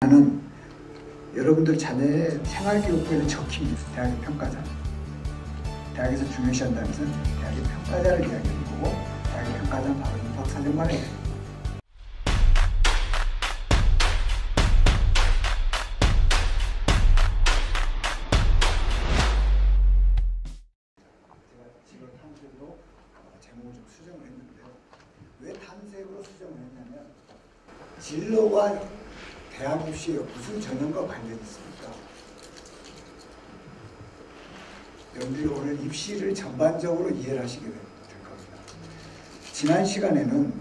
는 여러분들 자녀의 생활기록부에는 적힙니다. 대학의 평가자. 대학에서 중요시한다면서 대학의 평가자를 이야기하는 거고, 대학의 평가자는 바로 입학사정관이에요. 제가 지금 탐색으로 제목을 좀 수정을 했는데요. 왜 탐색으로 수정을 했냐면, 진로와 대학 입시에 무슨 전형과 관련이 있습니까? 여러분들이 오늘 입시를 전반적으로 이해를 하시게 될 겁니다. 지난 시간에는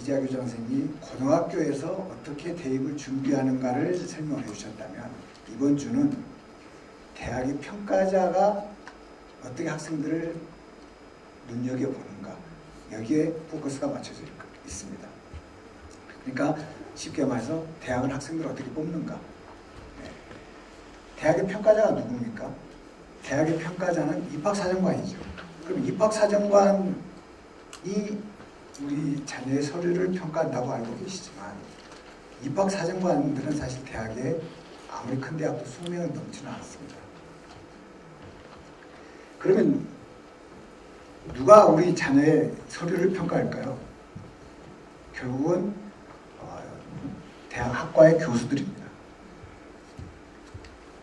이재하 교장 선생님이 고등학교에서 어떻게 대입을 준비하는가를 설명해 주셨다면, 이번 주는 대학의 평가자가 어떻게 학생들을 눈여겨보는가, 여기에 포커스가 맞춰져 있습니다. 그러니까 쉽게 말해서 대학은 학생들을 어떻게 뽑는가. 대학의 평가자가 누굽니까? 대학의 평가자는 입학사정관이죠. 그럼 입학사정관이 우리 자녀의 서류를 평가한다고 알고 계시지만, 입학사정관들은 사실 대학에 아무리 큰 대학도 20명은 넘지는 않습니다. 그러면 누가 우리 자녀의 서류를 평가할까요? 결국은 대학 학과의 교수들입니다.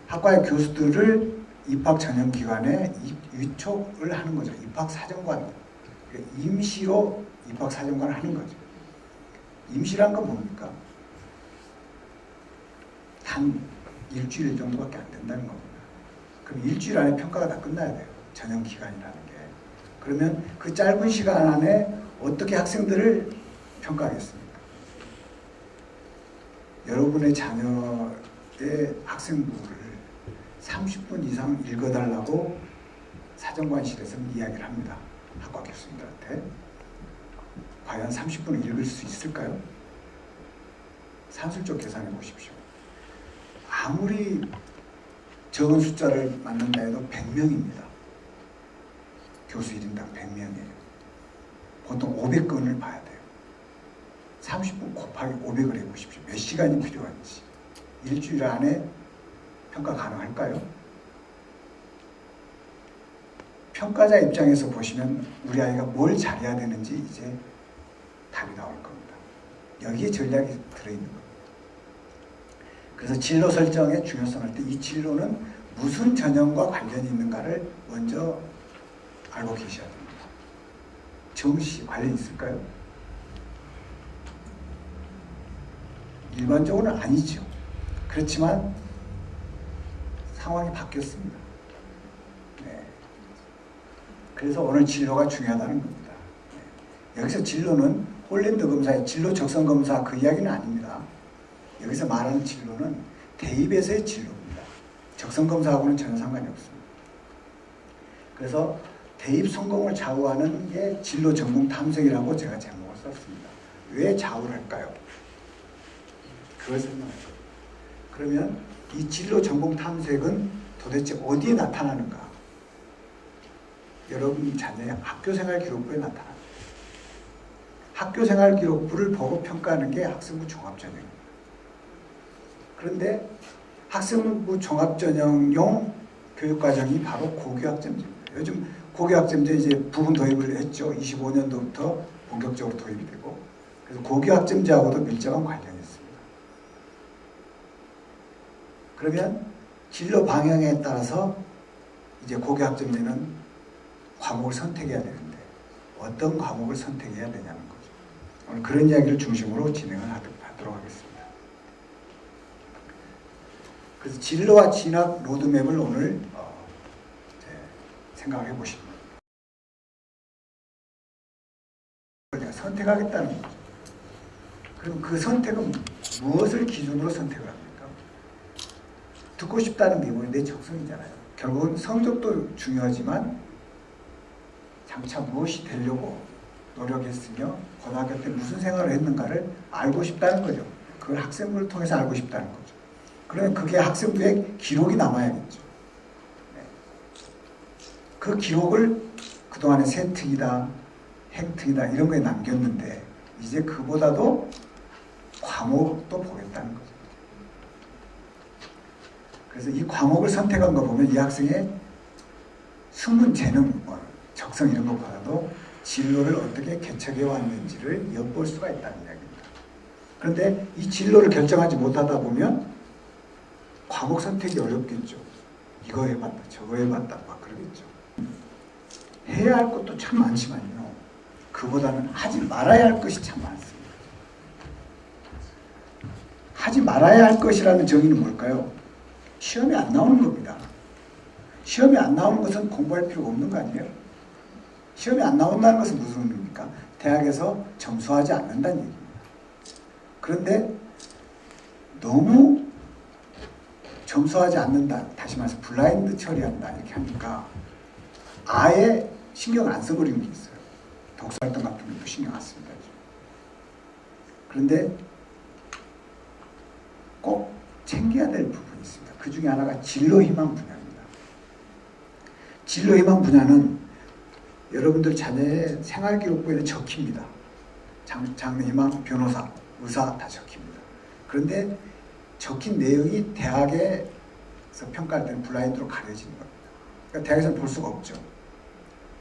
학과의 교수들을 입학 전형 기관에 위촉을 하는 거죠. 입학사정관. 임시로 입학사정관을 하는 거죠. 임시란 건 뭡니까? 단 일주일 정도밖에 안 된다는 겁니다. 그럼 일주일 안에 평가가 다 끝나야 돼요. 전형 기간이라는 게. 그러면 그 짧은 시간 안에 어떻게 학생들을 평가하겠습니까? 여러분의 자녀의 학생부를 30분 이상 읽어달라고 사정관실에서는 이야기를 합니다. 학과 교수님들한테. 과연 30분을 읽을 수 있을까요? 산술적 계산해 보십시오. 아무리 적은 숫자를 맞는다 해도 100명입니다. 교수 1인당 100명이에요. 보통 500건을 봐야 돼요. 30분 곱하기 500을 해보십시오. 몇 시간이 필요한지. 일주일 안에 평가 가능할까요? 평가자 입장에서 보시면 우리 아이가 뭘 잘해야 되는지 이제 답이 나올 겁니다. 여기에 전략이 들어있는 겁니다. 그래서 진로 설정의 중요성을 할 때 이 진로는 무슨 전형과 관련이 있는가를 먼저 알고 계셔야 됩니다. 정시 관련이 있을까요? 일반적으로는 아니죠. 그렇지만 상황이 바뀌었습니다. 네. 그래서 오늘 진로가 중요하다는 겁니다. 네. 여기서 진로는 홀랜드 검사의 진로 적성 검사 그 이야기는 아닙니다. 여기서 말하는 진로는 대입에서의 진로입니다. 적성 검사하고는 전혀 상관이 없습니다. 그래서 대입 성공을 좌우하는 게 진로 전공 탐색이라고 제가 제목을 썼습니다. 왜 좌우를 할까요? 그걸 설명할 거예요. 그러면 이 진로 전공 탐색은 도대체 어디에 나타나는가? 여러분 자녀의 학교생활 기록부에 나타납니다. 학교생활 기록부를 보고 평가하는 게 학생부 종합전형입니다. 그런데 학생부 종합전형용 교육과정이 바로 고교학점제입니다. 요즘 고교학점제 이제 부분 도입을 했죠. 25년도부터 본격적으로 도입이 되고, 그래서 고교학점제하고도 밀접한 관련이 있습니다. 그러면 진로 방향에 따라서 이제 고교학점제는 과목을 선택해야 되는데 어떤 과목을 선택해야 되냐는 거죠. 오늘 그런 이야기를 중심으로 진행을 하도록 하겠습니다. 그래서 진로와 진학 로드맵을 오늘 생각해 보십니다. 내가 선택하겠다는 거죠. 그럼 그 선택은 무엇을 기준으로 선택을 합니까? 듣고 싶다는 게 뭐예요? 내 적성이잖아요. 결국은 성적도 중요하지만 장차 무엇이 되려고 노력했으며 고등학교 때 무슨 생활을 했는가를 알고 싶다는 거죠. 그걸 학생부를 통해서 알고 싶다는 거죠. 그러면 그게 학생부에 기록이 남아야겠죠. 네. 그 기록을 그동안에 세특이다, 행특이다 이런 거에 남겼는데 이제 그보다도 과목도 보겠다는 거죠. 그래서 이 과목을 선택한 거 보면 이 학생의 숨은 재능, 뭐 적성 이런 것보다도 진로를 어떻게 개척해 왔는지를 엿볼 수가 있다는 이야기입니다. 그런데 이 진로를 결정하지 못하다 보면 과목 선택이 어렵겠죠. 이거 해봤다, 저거 해봤다, 막 그러겠죠. 해야 할 것도 참 많지만요. 그보다는 하지 말아야 할 것이 참 많습니다. 하지 말아야 할 것이라는 정의는 뭘까요? 시험에 안 나오는 겁니다. 시험에 안 나오는 것은 공부할 필요가 없는 거 아니에요? 시험에 안 나온다는 것은 무슨 의미입니까? 대학에서 점수하지 않는다는 얘기입니다. 그런데 너무 점수하지 않는다, 다시 말해서 블라인드 처리한다 이렇게 하니까 아예 신경을 안 써버리는 게 있어요. 독서활동 같은 것도 신경 안 씁니다. 그런데 꼭 챙겨야 될 부분이 있습니다. 그 중에 하나가 진로희망 분야입니다. 진로희망 분야는 여러분들 자녀의 생활기록부에는 적힙니다. 장래희망, 변호사, 의사 다 적힙니다. 그런데 적힌 내용이 대학에서 평가할 때는 블라인드로 가려지는 겁니다. 그러니까 대학에서는 볼 수가 없죠.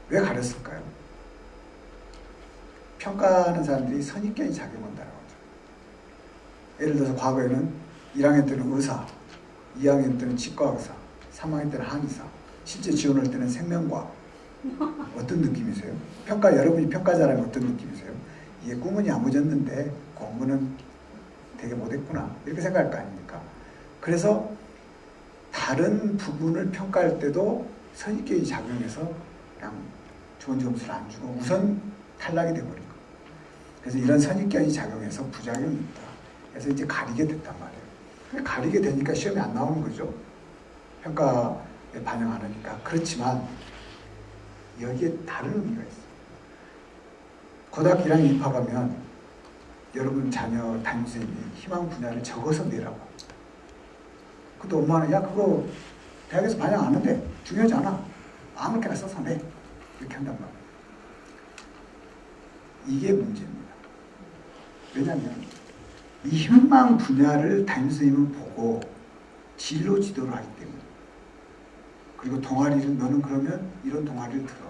왜 가렸을까요? 평가하는 사람들이 선입견이 작용한다는 거죠. 예를 들어서 과거에는 1학년 때는 의사, 2학년 때는 치과의사, 3학년 때는 한의사, 실제 지원할 때는 생명과학. 어떤 느낌이세요? 여러분이 평가자라면 어떤 느낌이세요? 이게 꿈은 야무졌는데 공부는 되게 못했구나 이렇게 생각할 거 아닙니까? 그래서 다른 부분을 평가할 때도 선입견이 작용해서 그냥 좋은 점수를 안 주고 우선 탈락이 돼버린 거예요. 그래서 이런 선입견이 작용해서 부작용이 있다. 그래서 이제 가리게 됐단 말이에요. 가리게 되니까 시험에 안 나오는 거죠. 평가에 반영 안 하니까. 그렇지만 여기에 다른 의미가 있어요. 고등학교 1학년 입학하면 여러분 자녀 담임선생님이 희망 분야를 적어서 내라고. 근데 엄마는 야 그거 대학에서 반영 안 하는데 중요하지 않아. 아무렇게나 써서 내. 이렇게 한단 말이에요. 이게 문제입니다. 왜냐하면 이 희망 분야를 담임선생님은 보고 진로 지도를 하기 때문에 그리고 동아리를 너는 그러면 이런 동아리를 들어.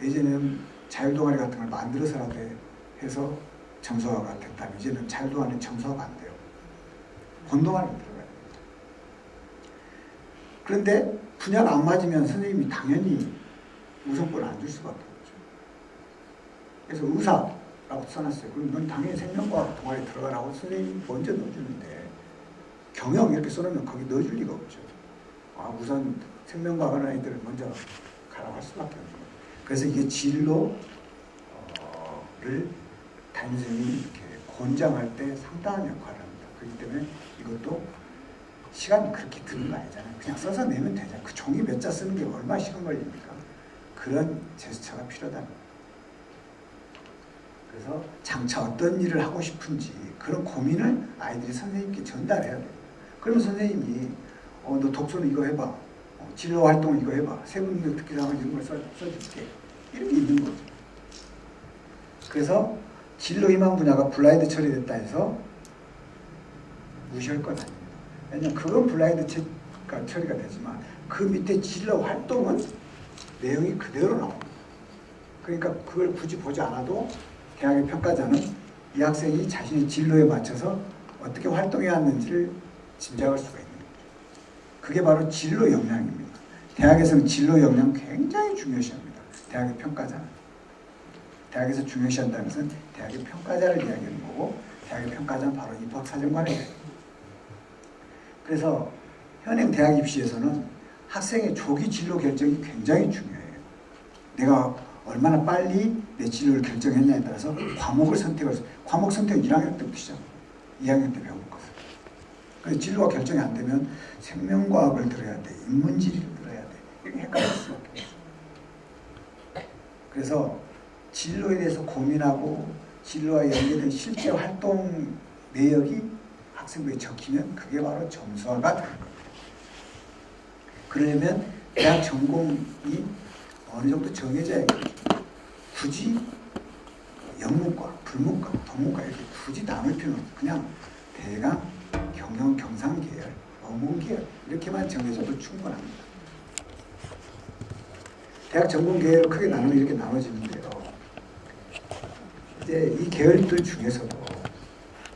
예전에는 자율동아리 같은 걸 만들어서라도 해서 점수화가 됐다면 이제는 자율동아리는 점수화가 안 돼요. 본동아리를 들어가야 됩니다. 그런데 분야가 안 맞으면 선생님이 당연히 우선권을 안 줄 수밖에 없죠. 그래서 의사라고 써놨어요. 그럼 넌 당연히 생명과학 동아리 들어가라고 선생님이 먼저 넣어주는데 경영 이렇게 써놓으면 거기 넣어줄 리가 없죠. 우선 생명과학 하는 아이들을 먼저 가라고 할 수밖에 없는 거예요. 그래서 이게 진로를 담임선생님이 이렇게 권장할 때 상당한 역할을 합니다. 그렇기 때문에 이것도 시간 그렇게 드는 거 아니잖아요. 그냥 써서 내면 되잖아요. 그 종이 몇 자 쓰는 게 얼마나 시간 걸립니까? 그런 제스처가 필요하다는 거예요. 그래서 장차 어떤 일을 하고 싶은지 그런 고민을 아이들이 선생님께 전달해야 돼요. 그러면 선생님이 너 독서는 이거 해봐. 진로 활동 이거 해봐. 세분의 특기사항 이런 걸 써줄게. 이런 게 있는 거죠. 그래서 진로 희망 분야가 블라인드 처리됐다 해서 무시할 건 아닙니다. 왜냐하면 그건 블라인드 처리가 되지만 그 밑에 진로 활동은 내용이 그대로 나옵니다. 그러니까 그걸 굳이 보지 않아도 대학의 평가자는 이 학생이 자신의 진로에 맞춰서 어떻게 활동해 왔는지를 짐작할 수가 있는 거죠. 그게 바로 진로 역량입니다. 대학에서는 진로 역량 굉장히 중요시합니다. 대학의 평가자는. 대학에서 중요시한다는 것은 대학의 평가자를 이야기하는 거고 대학의 평가자는 바로 입학사정관이에요. 그래서 현행 대학 입시에서는 학생의 조기 진로 결정이 굉장히 중요해요. 내가 얼마나 빨리 내 진로를 결정했냐에 따라서 과목을 선택할 수, 과목 선택은 1학년 때부터 시작합니다. 2학년 때 배울 것을. 그래서 진로가 결정이 안 되면 생명과학을 들어야 돼, 인문지리를 들어야 돼. 이렇게 헷갈릴 수밖에 없어요. 그래서 진로에 대해서 고민하고 진로와 연계된 실제 활동 내역이 학생부에 적히면 그게 바로 점수화가 되는 겁니다. 그러려면 대학 전공이 어느 정도 정해져야겠죠. 굳이 영문과, 불문과, 동문과 이렇게 굳이 나눌 필요는 없어요. 그냥 대강 경영, 경상 계열 어문계열 이렇게만 정해줘도 충분합니다. 대학 전공 계열을 크게 나누면 이렇게 나눠지는데요. 이제 이 계열들 중에서도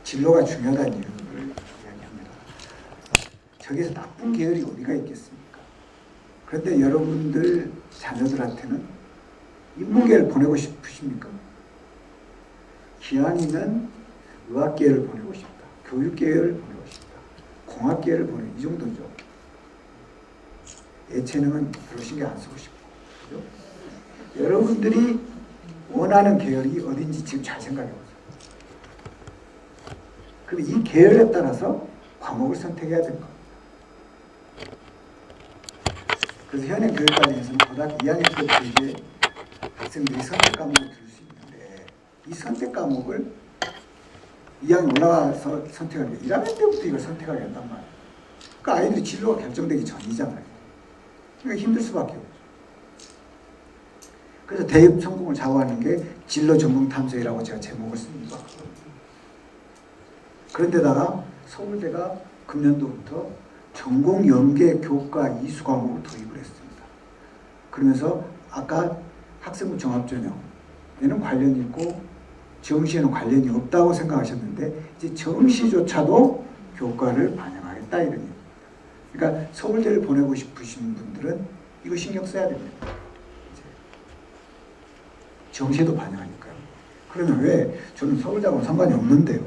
진로가 중요하다는 이유를 이야기합니다. 저기서 나쁜 계열이 어디가 있겠습니까? 그런데 여러분들 자녀들한테는 인문계를 보내고 싶으십니까? 기왕이면 의학계를 보내고 싶다. 교육계를 보내고 싶다. 공학계를 보내고 이 정도죠. 예체능은 별로 신경 안 쓰고 싶고. 그죠? 여러분들이 원하는 계열이 어딘지 지금 잘 생각해 보세요. 그럼 이 계열에 따라서 과목을 선택해야 될 겁니다. 그래서 현행 교육과정에서는 고등학교 2학년 때부터 이제 학생들이 선택 과목을 들을 수 있는데 이 선택 과목을 2학년 올라가서 선택하는 게 1학년 때부터 이걸 선택하게 한단 말이에요. 그러니까 아이들이 진로가 결정되기 전이잖아요. 그러니까 힘들 수밖에 없죠. 그래서 대입 성공을 좌우하는 게 진로 전공 탐색이라고 제가 제목을 씁니다. 그런데다가 서울대가 금년도부터 전공 연계 교과 이수 과목을 도입을 했습니다. 그러면서 아까 학생부 종합전형에는 관련이 있고 정시에는 관련이 없다고 생각하셨는데 이제 정시조차도 교과를 반영하겠다 이런 얘기입니다. 그러니까 서울대를 보내고 싶으신 분들은 이거 신경 써야 됩니다. 정시에도 반영하니까요. 그러면 왜 저는 서울대하고는 상관이 없는데요.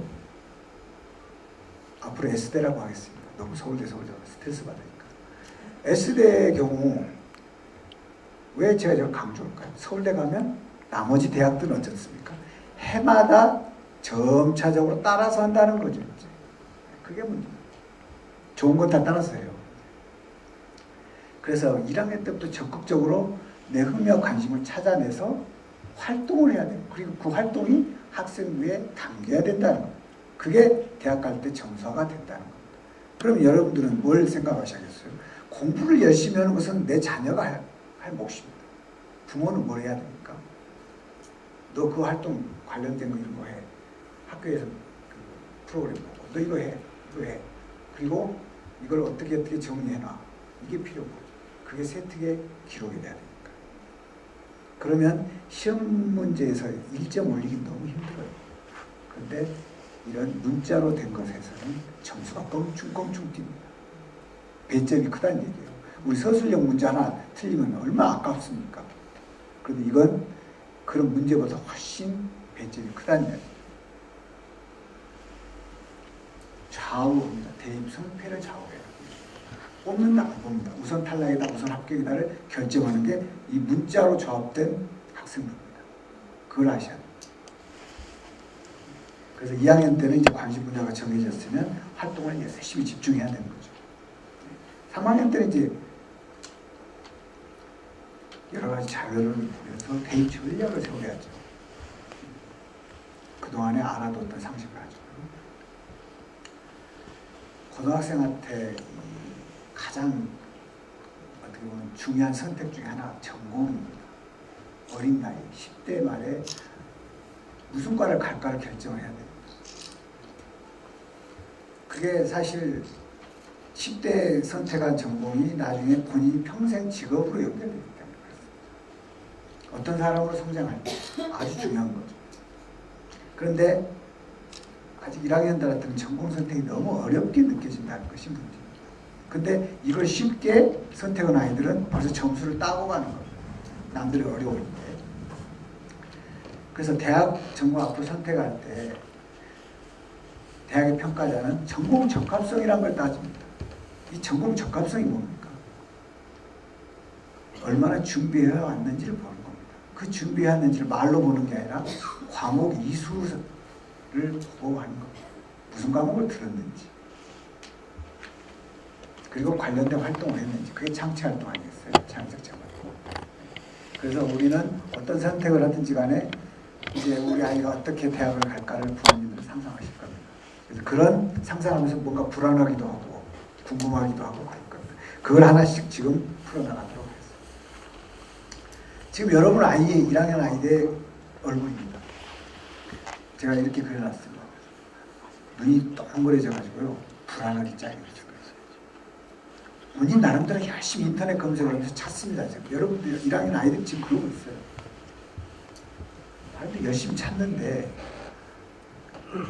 앞으로 S대라고 하겠습니다. 너무 서울대라고 스트레스 받으니까. S대의 경우 왜 제가 저 강조할까요? 서울대 가면 나머지 대학들은 어떻습니까? 해마다 점차적으로 따라서 한다는 거죠. 이제. 그게 문제예요. 좋은 건 다 따라서 해요. 그래서 1학년 때부터 적극적으로 내 흥미와 관심을 찾아내서 활동을 해야 돼요. 그리고 그 활동이 학생부에 담겨야 된다는 거예요. 그게 대학 갈 때 정서가 된다는 겁니다. 그럼 여러분들은 뭘 생각하셔야겠어요? 공부를 열심히 하는 것은 내 자녀가 할 몫입니다. 부모는 뭘 해야 됩니까? 너 그 활동 관련된 거 이런 거 해. 학교에서 그 프로그램 보고 너 이거 해. 이거 해. 그리고 이걸 어떻게 정리해놔. 이게 필요한 거죠. 그게 세특의 기록이 돼야 되니까. 그러면 시험 문제에서 1점 올리기 너무 힘들어요. 그런데 이런 문자로 된 것에서는 점수가 껑충껑충 뜁니다. 배점이 크다는 얘기예요. 우리 서술형 문제 하나 틀리면 얼마나 아깝습니까? 그런데 이건 그런 문제보다 훨씬 배점이 크다는 얘기예요. 좌우합니다. 대입 성패를 좌우해요. 뽑는다 안 뽑는다. 우선 탈락이다 우선 합격이다를 결정하는 게 이 문자로 조합된 학생부입니다. 그걸 아셔야 돼요. 그래서 2학년 때는 이제 관심 분야가 정해졌으면 활동을 열심히 집중해야 되는 거죠. 3학년 때는 이제 여러 가지 자료를 보면서 대입 전략을 세워야죠. 그동안에 알아뒀던 상식을 가지고. 고등학생한테 가장 어떻게 보면 중요한 선택 중에 하나 전공입니다. 어린 나이 10대 말에 무슨 과를 갈까를 결정을 해야 됩니다. 그게 사실 10대 선택한 전공이 나중에 본인이 평생 직업으로 연결되기 때문에 그렇습니다. 어떤 사람으로 성장할지 아주 중요한 거죠. 그런데 아직 1학년들한테는 전공 선택이 너무 어렵게 느껴진다는 것이 문제입니다. 근데 이걸 쉽게 선택한 아이들은 벌써 점수를 따고 가는 겁니다. 남들이 어려울 때. 그래서 대학 전공 앞으로 선택할 때 대학의 평가자는 전공 적합성이라는 걸 따집니다. 이 전공 적합성이 뭡니까? 얼마나 준비해 왔는지를 보는 겁니다. 그 준비해 왔는지를 말로 보는 게 아니라 과목 이수를 보고 하는 겁니다. 무슨 과목을 들었는지 그리고 관련된 활동을 했는지 그게 창취활동 아니겠어요? 창작자활동. 그래서 우리는 어떤 선택을 하든지 간에 이제 우리 아이가 어떻게 대학을 갈까를 부모님들은 상상하실 겁니다. 그래서 그런 상상하면서 뭔가 불안하기도 하고 궁금하기도 하고 그럴 겁니다. 그걸 하나씩 지금 풀어나가도록 하겠습니다. 지금 여러분 아이의 1학년 아이의 얼굴입니다. 제가 이렇게 그려놨습니다. 눈이 동그래져가지고요. 불안하기 짝이죠. 본인 나름대로 열심히 인터넷 검색을 하면서 찾습니다. 지금. 여러분들 1학년 아이들 지금 그러고 있어요. 아이들 열심히 찾는데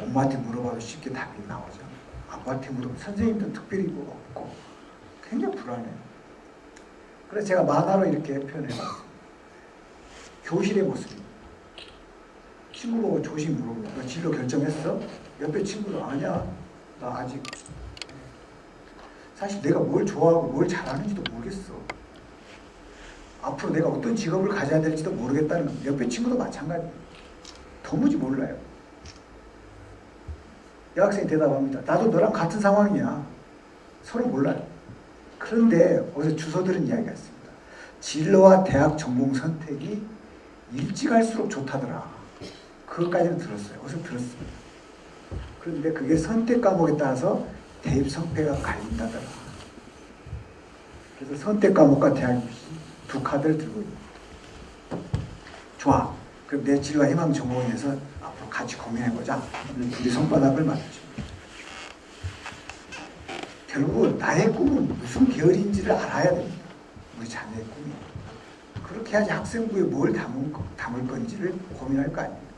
엄마한테 물어봐도 쉽게 답이 나오죠. 아빠한테 물어보면 선생님도 특별히 뭐가 없고 굉장히 불안해요. 그래서 제가 만화로 이렇게 표현해봤어요. 교실의 모습입니다. 친구 보고 조심 물어보고 너 진로 결정했어? 옆에 친구도 아니야. 나 아직. 사실 내가 뭘 좋아하고 뭘 잘하는지도 모르겠어. 앞으로 내가 어떤 직업을 가져야 될지도 모르겠다는 겁니다. 옆에 친구도 마찬가지예요. 도무지 몰라요. 여학생이 대답합니다. 나도 너랑 같은 상황이야. 서로 몰라요. 그런데 어디서 주워 들은 이야기가 있습니다. 진로와 대학 전공 선택이 일찍 할수록 좋다더라. 그것까지는 들었어요. 어디서 들었습니다. 그런데 그게 선택 과목에 따라서 대입 성패가 갈린다더라. 그래서 선택 과목과 대학 입시 두 카드를 들고 있는 거예요. 좋아. 그럼 내 진로와 희망 전공에 대해서 앞으로 같이 고민해보자. 둘이 손바닥을 맞추죠. 결국은 나의 꿈은 무슨 계열인지를 알아야 됩니다. 우리 자녀의 꿈이. 그렇게 해야지 학생부에 뭘 담을 건지를 고민할 거 아닙니까?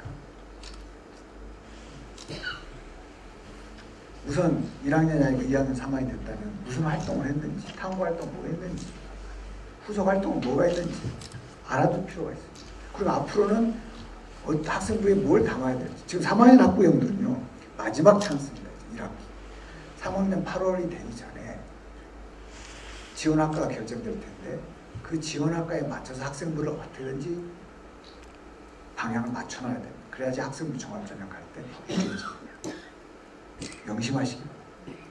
우선 1학년이 아니고 2학년 3학년이 됐다면 무슨 활동을 했는지, 탐구 활동 뭐 했는지, 후속 활동은 뭐가 있는지 알아둘 필요가 있습니다. 그리고 앞으로는 학생부에 뭘 담아야 될지. 지금 3학년 학부형들은요, 마지막 찬스입니다. 1학기. 3학년 8월이 되기 전에 지원학과가 결정될 텐데 그 지원학과에 맞춰서 학생부를 어떻게든지 방향을 맞춰놔야 됩니다. 그래야지 학생부 종합전형 갈 때 이겨집니다. 명심하시기 바랍니다.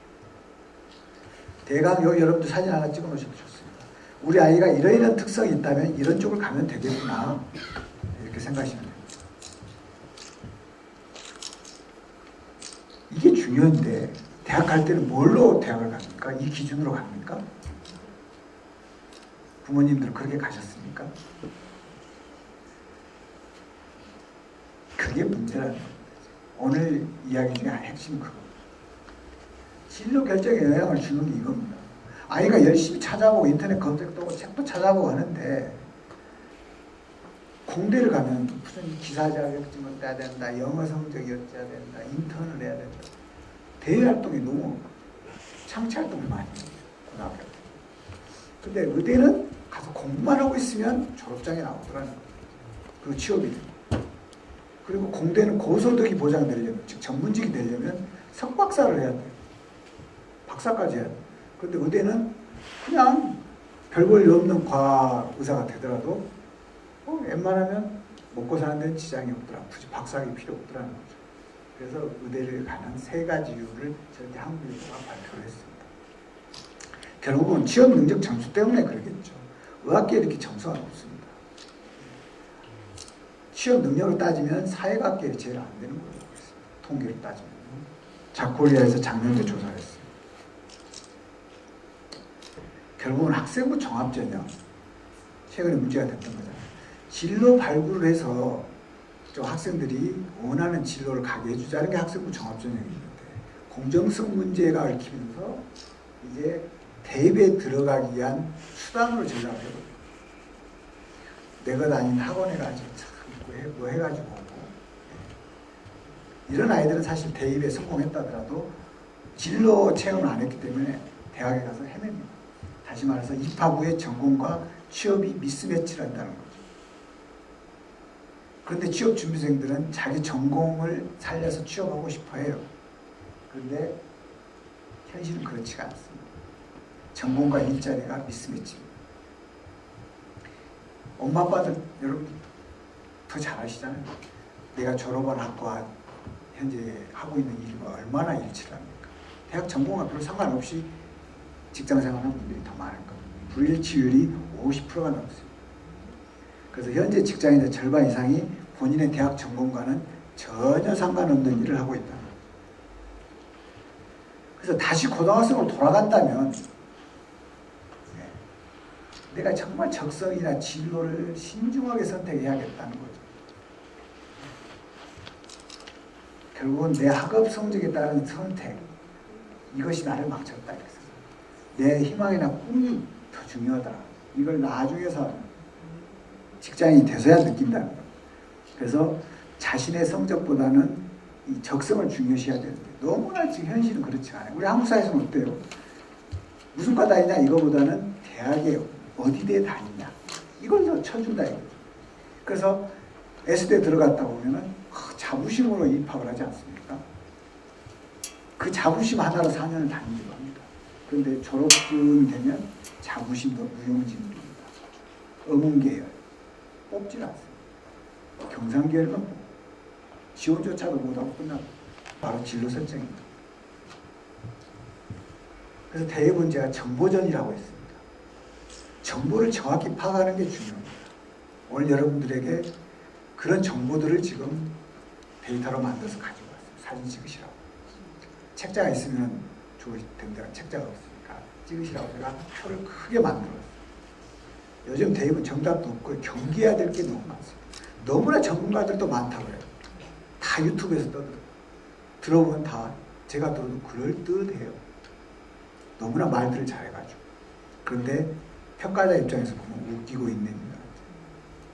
대강 여기 여러분들 사진 하나 찍어 놓으시면 좋습니다. 우리 아이가 이런 특성이 있다면 이런 쪽을 가면 되겠구나. 이렇게 생각하시면 됩니다. 이게 중요한데 대학 갈 때는 뭘로 대학을 갑니까? 이 기준으로 갑니까? 부모님들은 그렇게 가셨습니까? 그게 문제라는 겁니다. 오늘 이야기 중에 핵심 그거. 진로 결정에 영향을 주는 게 이겁니다. 아이가 열심히 찾아보고 인터넷 검색도 하고 책도 찾아보고 하는데 공대를 가면 무슨 기사 자격증을 따야 된다, 영어 성적이 어찌해야 된다, 인턴을 해야 된다. 대외 활동이 너무 창치 활동을 많이 해요. 고등학교 때. 근데 의대는 가서 공부만 하고 있으면 졸업장이 나오더라는 거예요. 그리고 취업이 돼요. 그리고 공대는 고소득이 보장되려면, 즉 전문직이 되려면 석박사를 해야 돼요. 박사까지 해야 돼요. 그런데 의대는 그냥 별 볼 일 없는 과학 의사가 되더라도 웬만하면 먹고 사는 데는 지장이 없더라. 굳이 박사학위 필요 없더라는 거죠. 그래서 의대를 가는 세 가지 이유를 저렇게 한국일보가 발표를 했습니다. 결국은 취업 능력 점수 때문에 그러겠죠. 의학계에 이렇게 점수가 높습니다. 취업 능력을 따지면 사회학계에 제일 안 되는 걸로 알고 있습니다. 통계를 따지면. 자코리아에서 작년에 조사를 했어요. 결국은 학생부 종합전형, 최근에 문제가 됐던 거잖아요. 진로 발굴을 해서 좀 학생들이 원하는 진로를 가게 해주자는 게 학생부 종합전형인데 공정성 문제가 얽히면서 이제 대입에 들어가기 위한 수단으로 전략을 해버려요. 내가 다닌 학원에 가지고 참 뭐 해가지고 오고. 이런 아이들은 사실 대입에 성공했다더라도 진로 체험을 안 했기 때문에 대학에 가서 헤맵니다. 다시 말해서 입학 후에 전공과 취업이 미스매치를 한다는 거죠. 그런데 취업 준비생들은 자기 전공을 살려서 취업하고 싶어 해요. 그런데 현실은 그렇지가 않습니다. 전공과 일자리가 미스매치입니다. 엄마 아빠들 여러분 더 잘 아시잖아요. 내가 졸업한 학과 현재 하고 있는 일과 얼마나 일치를 합니까? 대학 전공과 별로 상관없이 직장생활하는 분들이 더 많을 겁니다. 불일치율이 50%가 넘습니다. 그래서 현재 직장인의 절반 이상이 본인의 대학 전공과는 전혀 상관없는 일을 하고 있다. 그래서 다시 고등학생으로 돌아간다면 내가 정말 적성이나 진로를 신중하게 선택해야겠다는 거죠. 결국은 내 학업 성적에 따른 선택, 이것이 나를 망쳤다. 내 희망이나 꿈이 더 중요하다. 이걸 나중에서 직장인이 돼서야 느낀다는 거예요. 그래서 자신의 성적보다는 이 적성을 중요시해야 되는데 너무나 지금 현실은 그렇지 않아요. 우리 한국 사회에서는 어때요? 무슨 과 다니냐 이거보다는 대학에 어디대 다니냐 이걸 더 쳐준다 이거죠. 그래서 S대 들어갔다 보면은 자부심으로 입학을 하지 않습니까? 그 자부심 하나로 4년을 다니기도 합니다. 그런데 졸업쯤 되면 자부심도 무용지물입니다. 어문계열 뽑질 않습니다. 경상계열만 지원조차도 못하고 끝나고 바로 진로 설정입니다. 그래서 대입은 제가 정보전이라고 했습니다. 정보를 정확히 파악하는 게 중요합니다. 오늘 여러분들에게 그런 정보들을 지금 데이터로 만들어서 가지고 왔어요. 사진 찍으시라고. 책자가 있으면 좋을 텐데 책자가 없으니까 찍으시라고 제가 표를 크게 만들었어요. 요즘 대입은 정답도 없고 경계해야 될 게 너무 많습니다. 너무나 전문가들도 많다고 해요. 다 유튜브에서 떠들어요. 들어보면 다 제가 들어도 그럴듯해요. 너무나 말들을 잘해가지고. 그런데 평가자 입장에서 보면 웃기고 있는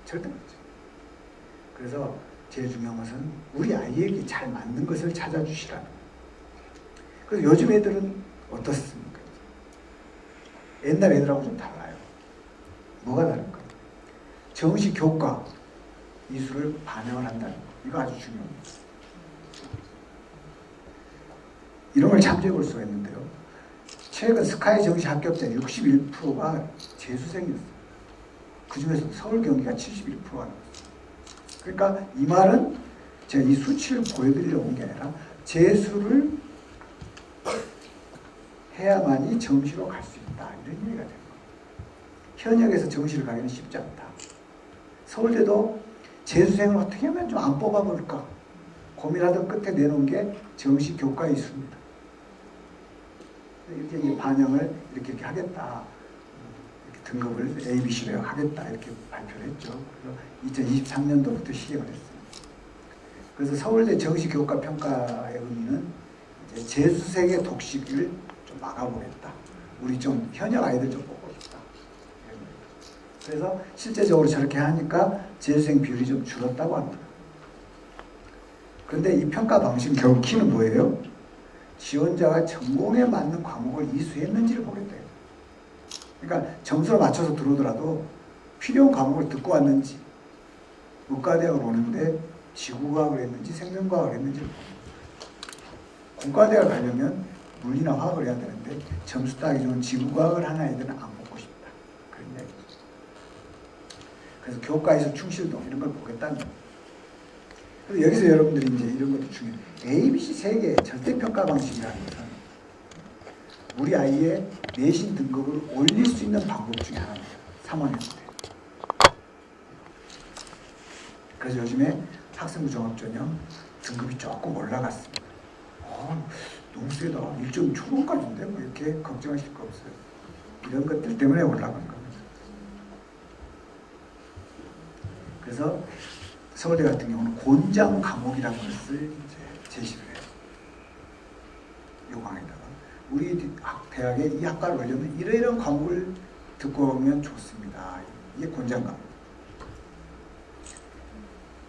절대 그렇죠. 그래서 제일 중요한 것은 우리 아이에게 잘 맞는 것을 찾아주시라는 거예요. 그래서 요즘 애들은 어떻습니까? 옛날 애들하고 좀 달라요. 뭐가 다를까? 정시 교과 이수를 반영을 한다는 거. 이거 아주 중요합니다. 이런 걸 참조해 볼 수가 있는데요. 최근 스카이 정시 합격자 61%가 재수생이었어요. 그 중에서 서울 경기가 71%가 나왔어요. 그러니까 이 말은 제가 이 수치를 보여드리려고 온 게 아니라 재수를 해야만이 정시로 갈 수 있다. 이런 얘기가 되는 거예요. 현역에서 정시를 가기는 쉽지 않다. 서울대도 재수생을 어떻게 하면 좀 안 뽑아볼까 고민하던 끝에 내놓은 게 정시 교과 이수입니다. 이렇게 이제 반영을 이렇게 하겠다. 이렇게 등급을 A, B, C로 하겠다. 이렇게 발표를 했죠. 그래서 2023년도부터 시행을 했어요. 그래서 서울대 정시 교과 평가의 의미는 이제 재수생의 독식을 좀 막아보겠다. 우리 좀 현역 아이들 좀 뽑고 싶다. 그래서 실제적으로 저렇게 하니까 재수생 비율이 좀 줄었다고 합니다. 그런데 이 평가 방식 결국 키는 뭐예요? 지원자가 전공에 맞는 과목을 이수했는지를 보겠대요. 그러니까 점수를 맞춰서 들어오더라도 필요한 과목을 듣고 왔는지, 의과대학을 오는데 지구과학을 했는지 생명과학을 했는지 공과대학을 가려면 물리나 화학을 해야 되는데 점수 따기 좋은 지구과학을 하는 아이들은 안 뽑고 싶다. 그런 얘기죠. 그래서 교과에서 충실도 이런 걸 보겠다는 거예요. 그래서 여기서 여러분들이 이제 이런 것도 중요해요. ABC 세계 절대평가 방식이라는 것은 우리 아이의 내신 등급을 올릴 수 있는 방법 중에 하나입니다. 3학년 때. 그래서 요즘에 학생부 종합전형 등급이 조금 올라갔습니다. 너무 세다. 1점 초반까지인데 뭐 이렇게 걱정하실 거 없어요. 이런 것들 때문에 올라간 겁니다. 그래서 서울대 같은 경우는 곤장 과목이라는 것을 이제 제시를 해요. 요강에다가 우리 대학에 이 학과를 가려면 이런 과목을 듣고 오면 좋습니다. 이게 곤장 과목.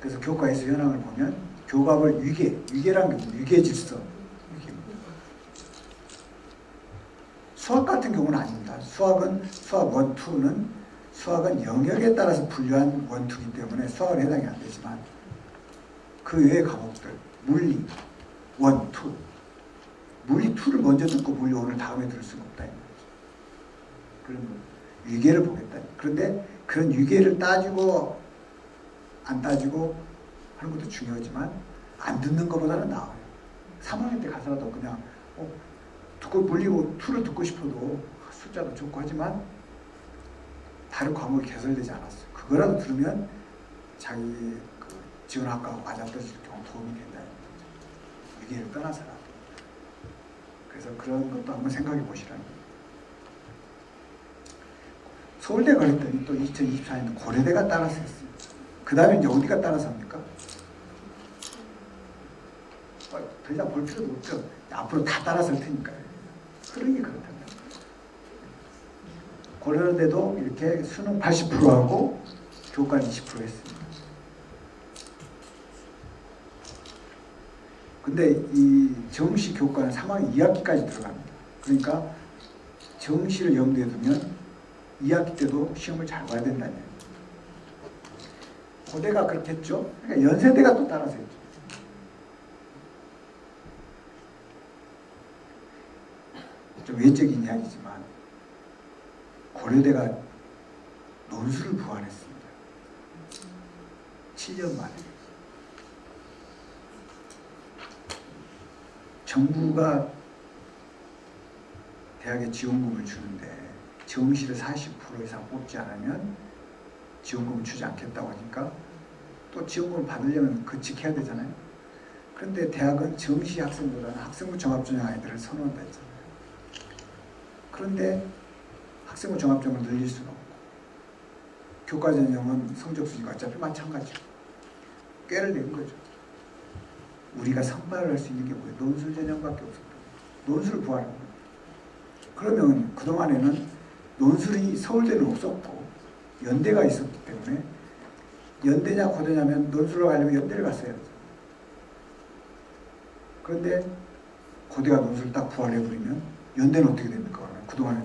그래서 교과에서 현황을 보면 교과를 위계라는 게 위계 질서. 수학 같은 경우는 아닙니다. 수학 1, 2는 수학은 영역에 따라서 분류한 1, 2이기 때문에 수학은 해당이 안 되지만 그 외의 과목들 물리 1, 2 물리 2를 먼저 듣고 물리 1을 다음에 들을 수는 없다. 그런 위계를 보겠다. 그런데 그런 위계를 따지고 안 따지고 하는 것도 중요하지만 안 듣는 것보다는 나아요. 3학년 때 가서라도 그냥 듣고 물리 2를 듣고 싶어도 숫자도 좋고 하지만 다른 과목이 개설되지 않았어요. 그거라도 들으면 자기 그 지원학과가 맞아떨어질 경우 도움이 된다는 거죠. 위기를 떠나서라도. 그래서 그런 것도 한번 생각해 보시라는 거예요. 서울대 그랬더니 또 2024년도 고려대가 따라서 했어요. 그 다음에 이제 어디가 따라서 합니까? 더 이상 볼 필요도 없죠. 앞으로 다 따라서 할 테니까요. 흐름이 그렇다는 거예요. 그런데도 이렇게 수능 80%하고 교과는 20% 했습니다. 근데 이 정시 교과는 3학년 2학기까지 들어갑니다. 그러니까 정시를 염두에 두면 2학기 때도 시험을 잘 봐야 된다는 얘기예요. 고대가 그렇게 했죠. 그러니까 연세대가 또 따라서 했죠. 좀 외적인 이야기지만 고려대가 논술을 부활했습니다. 7년 만에. 정부가 대학에 지원금을 주는데 정시를 40% 이상 뽑지 않으면 지원금을 주지 않겠다고 하니까 또 지원금을 받으려면 그직해야 되잖아요. 그런데 대학은 정시 학생보다는 학생부 종합전형 아이들을 선호한다 했잖아요. 그런데 학생부 종합전형을 늘릴 수는 없고 교과전형은 성적 순위가 어차피 마찬가지고 꾀를 낸 거죠. 우리가 선발을 할 수 있는 게 뭐예요? 논술 전형밖에 없었다. 논술을 부활한 거예요. 그러면 그동안에는 논술이 서울대는 없었고 연대가 있었기 때문에 연대냐 고대냐면 논술로 가려면 연대를 갔어야 하죠. 그런데 고대가 논술을 딱 부활해버리면 연대는 어떻게 됩니까? 그동안에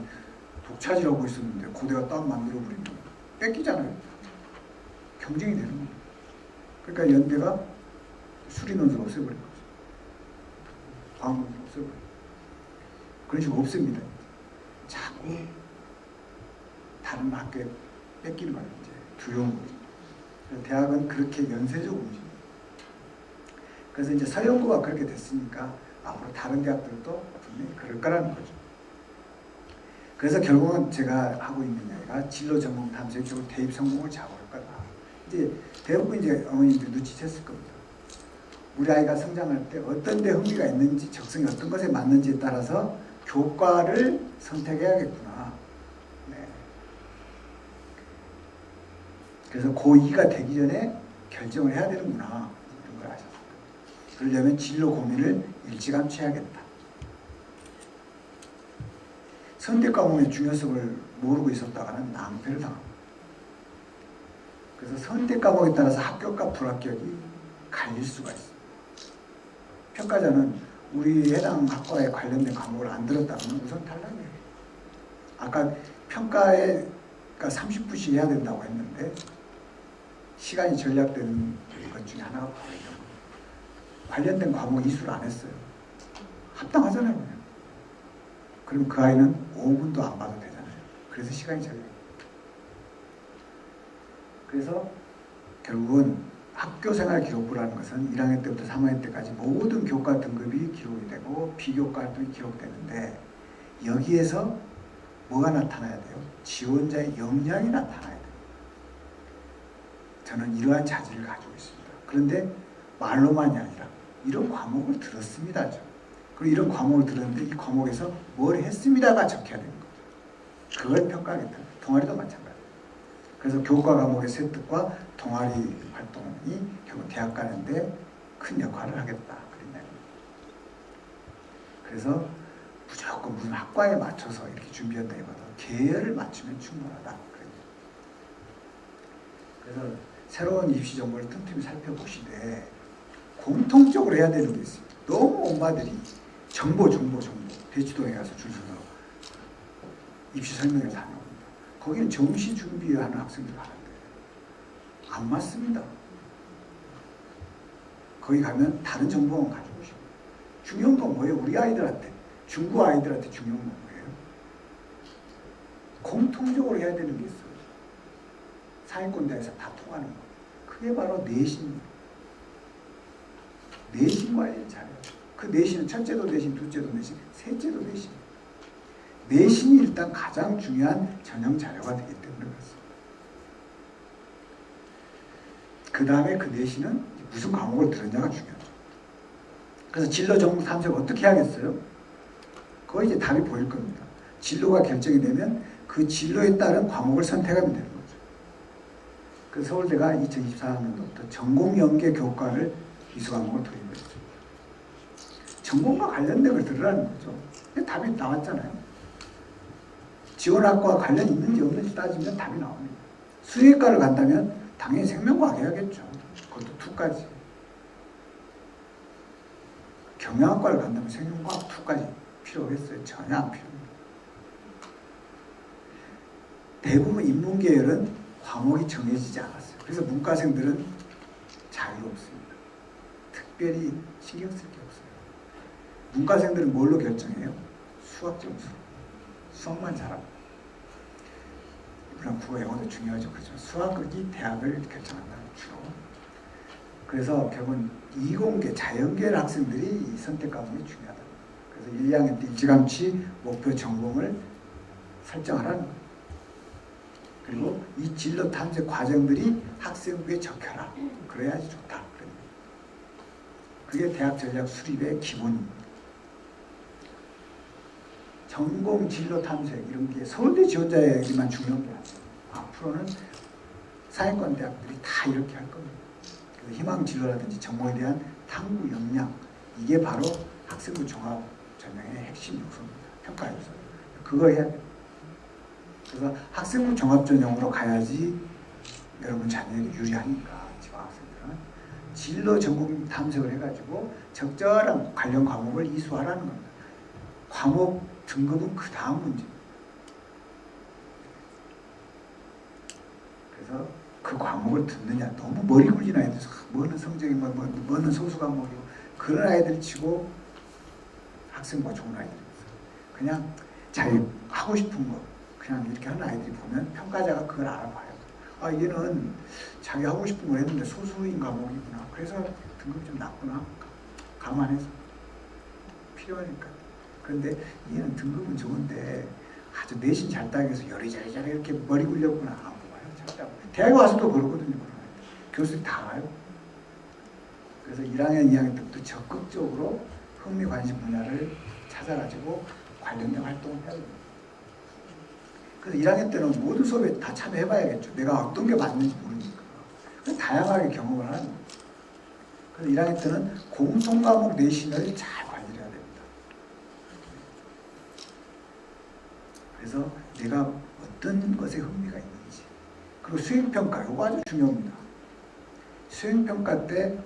독차지하고 있었는데 고대가 딱 만들어버리면 뺏기잖아요. 경쟁이 되는 거예요. 그러니까 연대가 수리 논술 없애버린 거죠. 과학 논술 없애버린 거죠. 그런 식으로 없습니다. 자꾸 다른 학교에 뺏기는 거예요. 이제 두려운 거죠. 대학은 그렇게 연쇄적으로 움직여요. 그래서 이제 서영구가 그렇게 됐으니까 앞으로 다른 대학들도 분명히 그럴 거라는 거죠. 그래서 결국은 제가 하고 있는 이야기가 진로 전공 탐색 쪽으로 대입 성공을 잡을 거다. 이제 대부분 이제 어머님들 눈치챘을 겁니다. 우리 아이가 성장할 때 어떤 데 흥미가 있는지 적성이 어떤 것에 맞는지에 따라서 교과를 선택해야겠구나. 네. 그래서 고2가 되기 전에 결정을 해야 되는구나. 이런 걸 아셨을 거예요. 그러려면 진로 고민을 일찌감치 해야겠다. 선택 과목의 중요성을 모르고 있었다가는 낭패를 당합니다. 그래서 선택 과목에 따라서 합격과 불합격이 갈릴 수가 있습니다. 평가자는 우리 해당 학과에 관련된 과목을 안 들었다면 우선 탈락이에요. 아까 평가에 30분씩 해야 된다고 했는데 시간이 전략된 것 중에 하나가 관련된 과목 이수를 안 했어요. 합당하잖아요. 그냥. 그럼 그 아이는 5분도 안 봐도 되잖아요. 그래서 시간이 전략. 그래서 결국은 학교생활 기록부라는 것은 1학년 때부터 3학년 때까지 모든 교과 등급이 기록이 되고 비교과 활동이 기록되는데 여기에서 뭐가 나타나야 돼요? 지원자의 역량이 나타나야 돼요. 저는 이러한 자질을 가지고 있습니다. 그런데 말로만이 아니라 이런 과목을 들었습니다. 그리고 이런 과목을 들었는데 이 과목에서 뭘 했습니다가 적혀야 되는 거죠. 그걸 평가하겠다. 동아리도 마찬가지예요. 그래서 교과 과목의 습득과 동아리 활동이 결국 대학 가는데 큰 역할을 하겠다. 그런 이야기입니다. 그래서 무조건 무슨 학과에 맞춰서 이렇게 준비한다기보다 계열을 맞추면 충분하다. 그래서 새로운 입시 정보를 틈틈이 살펴보시되 공통적으로 해야 되는 게 있습니다. 너무 엄마들이 정보 대치동에 가서 줄 서서 입시 설명회를 다녀옵니다. 거기는 정시 준비하는 학생들 가는데 안 맞습니다. 거기 가면 다른 정보만 가지고 오시고 중요한 건 뭐예요? 우리 아이들한테 중고 아이들한테 중요한 건 뭐예요? 공통적으로 해야 되는 게 있어요. 상위권대에서 다 통하는 거. 그게 바로 내신입니다. 내신 관리를 잘해요. 그 내신은 첫째도 내신, 둘째도 내신, 셋째도 내신. 내신이 일단 가장 중요한 전형 자료가 되기 때문에 그렇습니다. 그 다음에 그 내신은 무슨 과목을 들었냐가 중요하죠. 그래서 진로 전공 탐색을 어떻게 하겠어요? 그거 이제 답이 보일 겁니다. 진로가 결정이 되면 그 진로에 따른 과목을 선택하면 되는 거죠. 그래서 서울대가 2024학년도부터 전공연계 교과를 이수 과목을 도입했습니다. 전공과 관련된 걸 들으라는 거죠. 답이 나왔잖아요. 지원학과 관련 있는지 없는지 따지면 답이 나옵니다. 수의과를 간다면 당연히 생명과학 해야겠죠. 그것도 2까지. 경영학과를 간다면 생명과학 2까지 필요하겠어요? 전혀 안 필요합니다. 대부분 인문계열은 과목이 정해지지 않았어요. 그래서 문과생들은 자유롭습니다. 특별히 신경 쓸 게 없어요. 문과생들은 뭘로 결정해요? 수학 점수. 수학만 잘합니다. 물론 국어, 영어도 중요하죠. 그렇죠. 수학이 대학을 결정한다. 주로. 그래서 결국은 이공계, 자연계열 학생들이 이 선택 과목이 중요하다. 그래서 1, 2학년 때 일찌감치 목표 전공을 설정하라는 거예요. 그리고 이 진로 탐색 과정들이 학생부에 적혀라. 그래야지 좋다. 그게 대학 전략 수립의 기본입니다. 전공 진로 탐색 이런 게 서울대 지원자에게만 중요한 게 아니에요. 앞으로는 상위권 대학들이 다 이렇게 할 겁니다. 그래서 희망 진로라든지 전공에 대한 탐구 역량, 이게 바로 학생부 종합 전형의 핵심 요소입니다. 평가 요소. 그거 해야 돼요. 그래서 학생부 종합 전형으로 가야지 여러분 자녀에게 유리하니까 지방학생들은 진로 전공 탐색을 해가지고 적절한 관련 과목을 이수하라는 겁니다. 과목 등급은 그 다음 문제. 그래서 그 과목을 듣느냐, 너무 머리 굴리는 아이들, 뭐는 성적이 뭐는 소수 과목이고 그런 아이들 치고 학생부가 좋은 아이들이 있어요. 그냥 자기 하고 싶은 거 그냥 이렇게 하는 아이들이 보면 평가자가 그걸 알아봐요. 아, 얘는 자기 하고 싶은 걸 했는데 소수인 과목이구나. 그래서 등급이 좀 낮구나. 감안해서 필요하니까. 그런데 얘는 등급은 좋은데 아주 내신 잘 따기 위해서 여리저리 이렇게 머리 굴렸구나. 안 봐요. 대학에 와서도 그러거든요. 교수들이 다 와요. 그래서 1학년, 2학년 때부터 적극적으로 흥미 관심 분야를 찾아가지고 관련된 활동을 해야 됩니다. 그래서 1학년 때는 모든 수업에 다 참여해봐야겠죠. 내가 어떤 게 맞는지 모르니까. 그래서 다양하게 경험을 하는 거예요. 그래서 1학년 때는 공통과목 내신을 잘 관리해야 됩니다. 그래서 내가 어떤 것에 흥미가 있는지. 그리고 수행평가, 이거 아주 중요합니다. 수행평가 때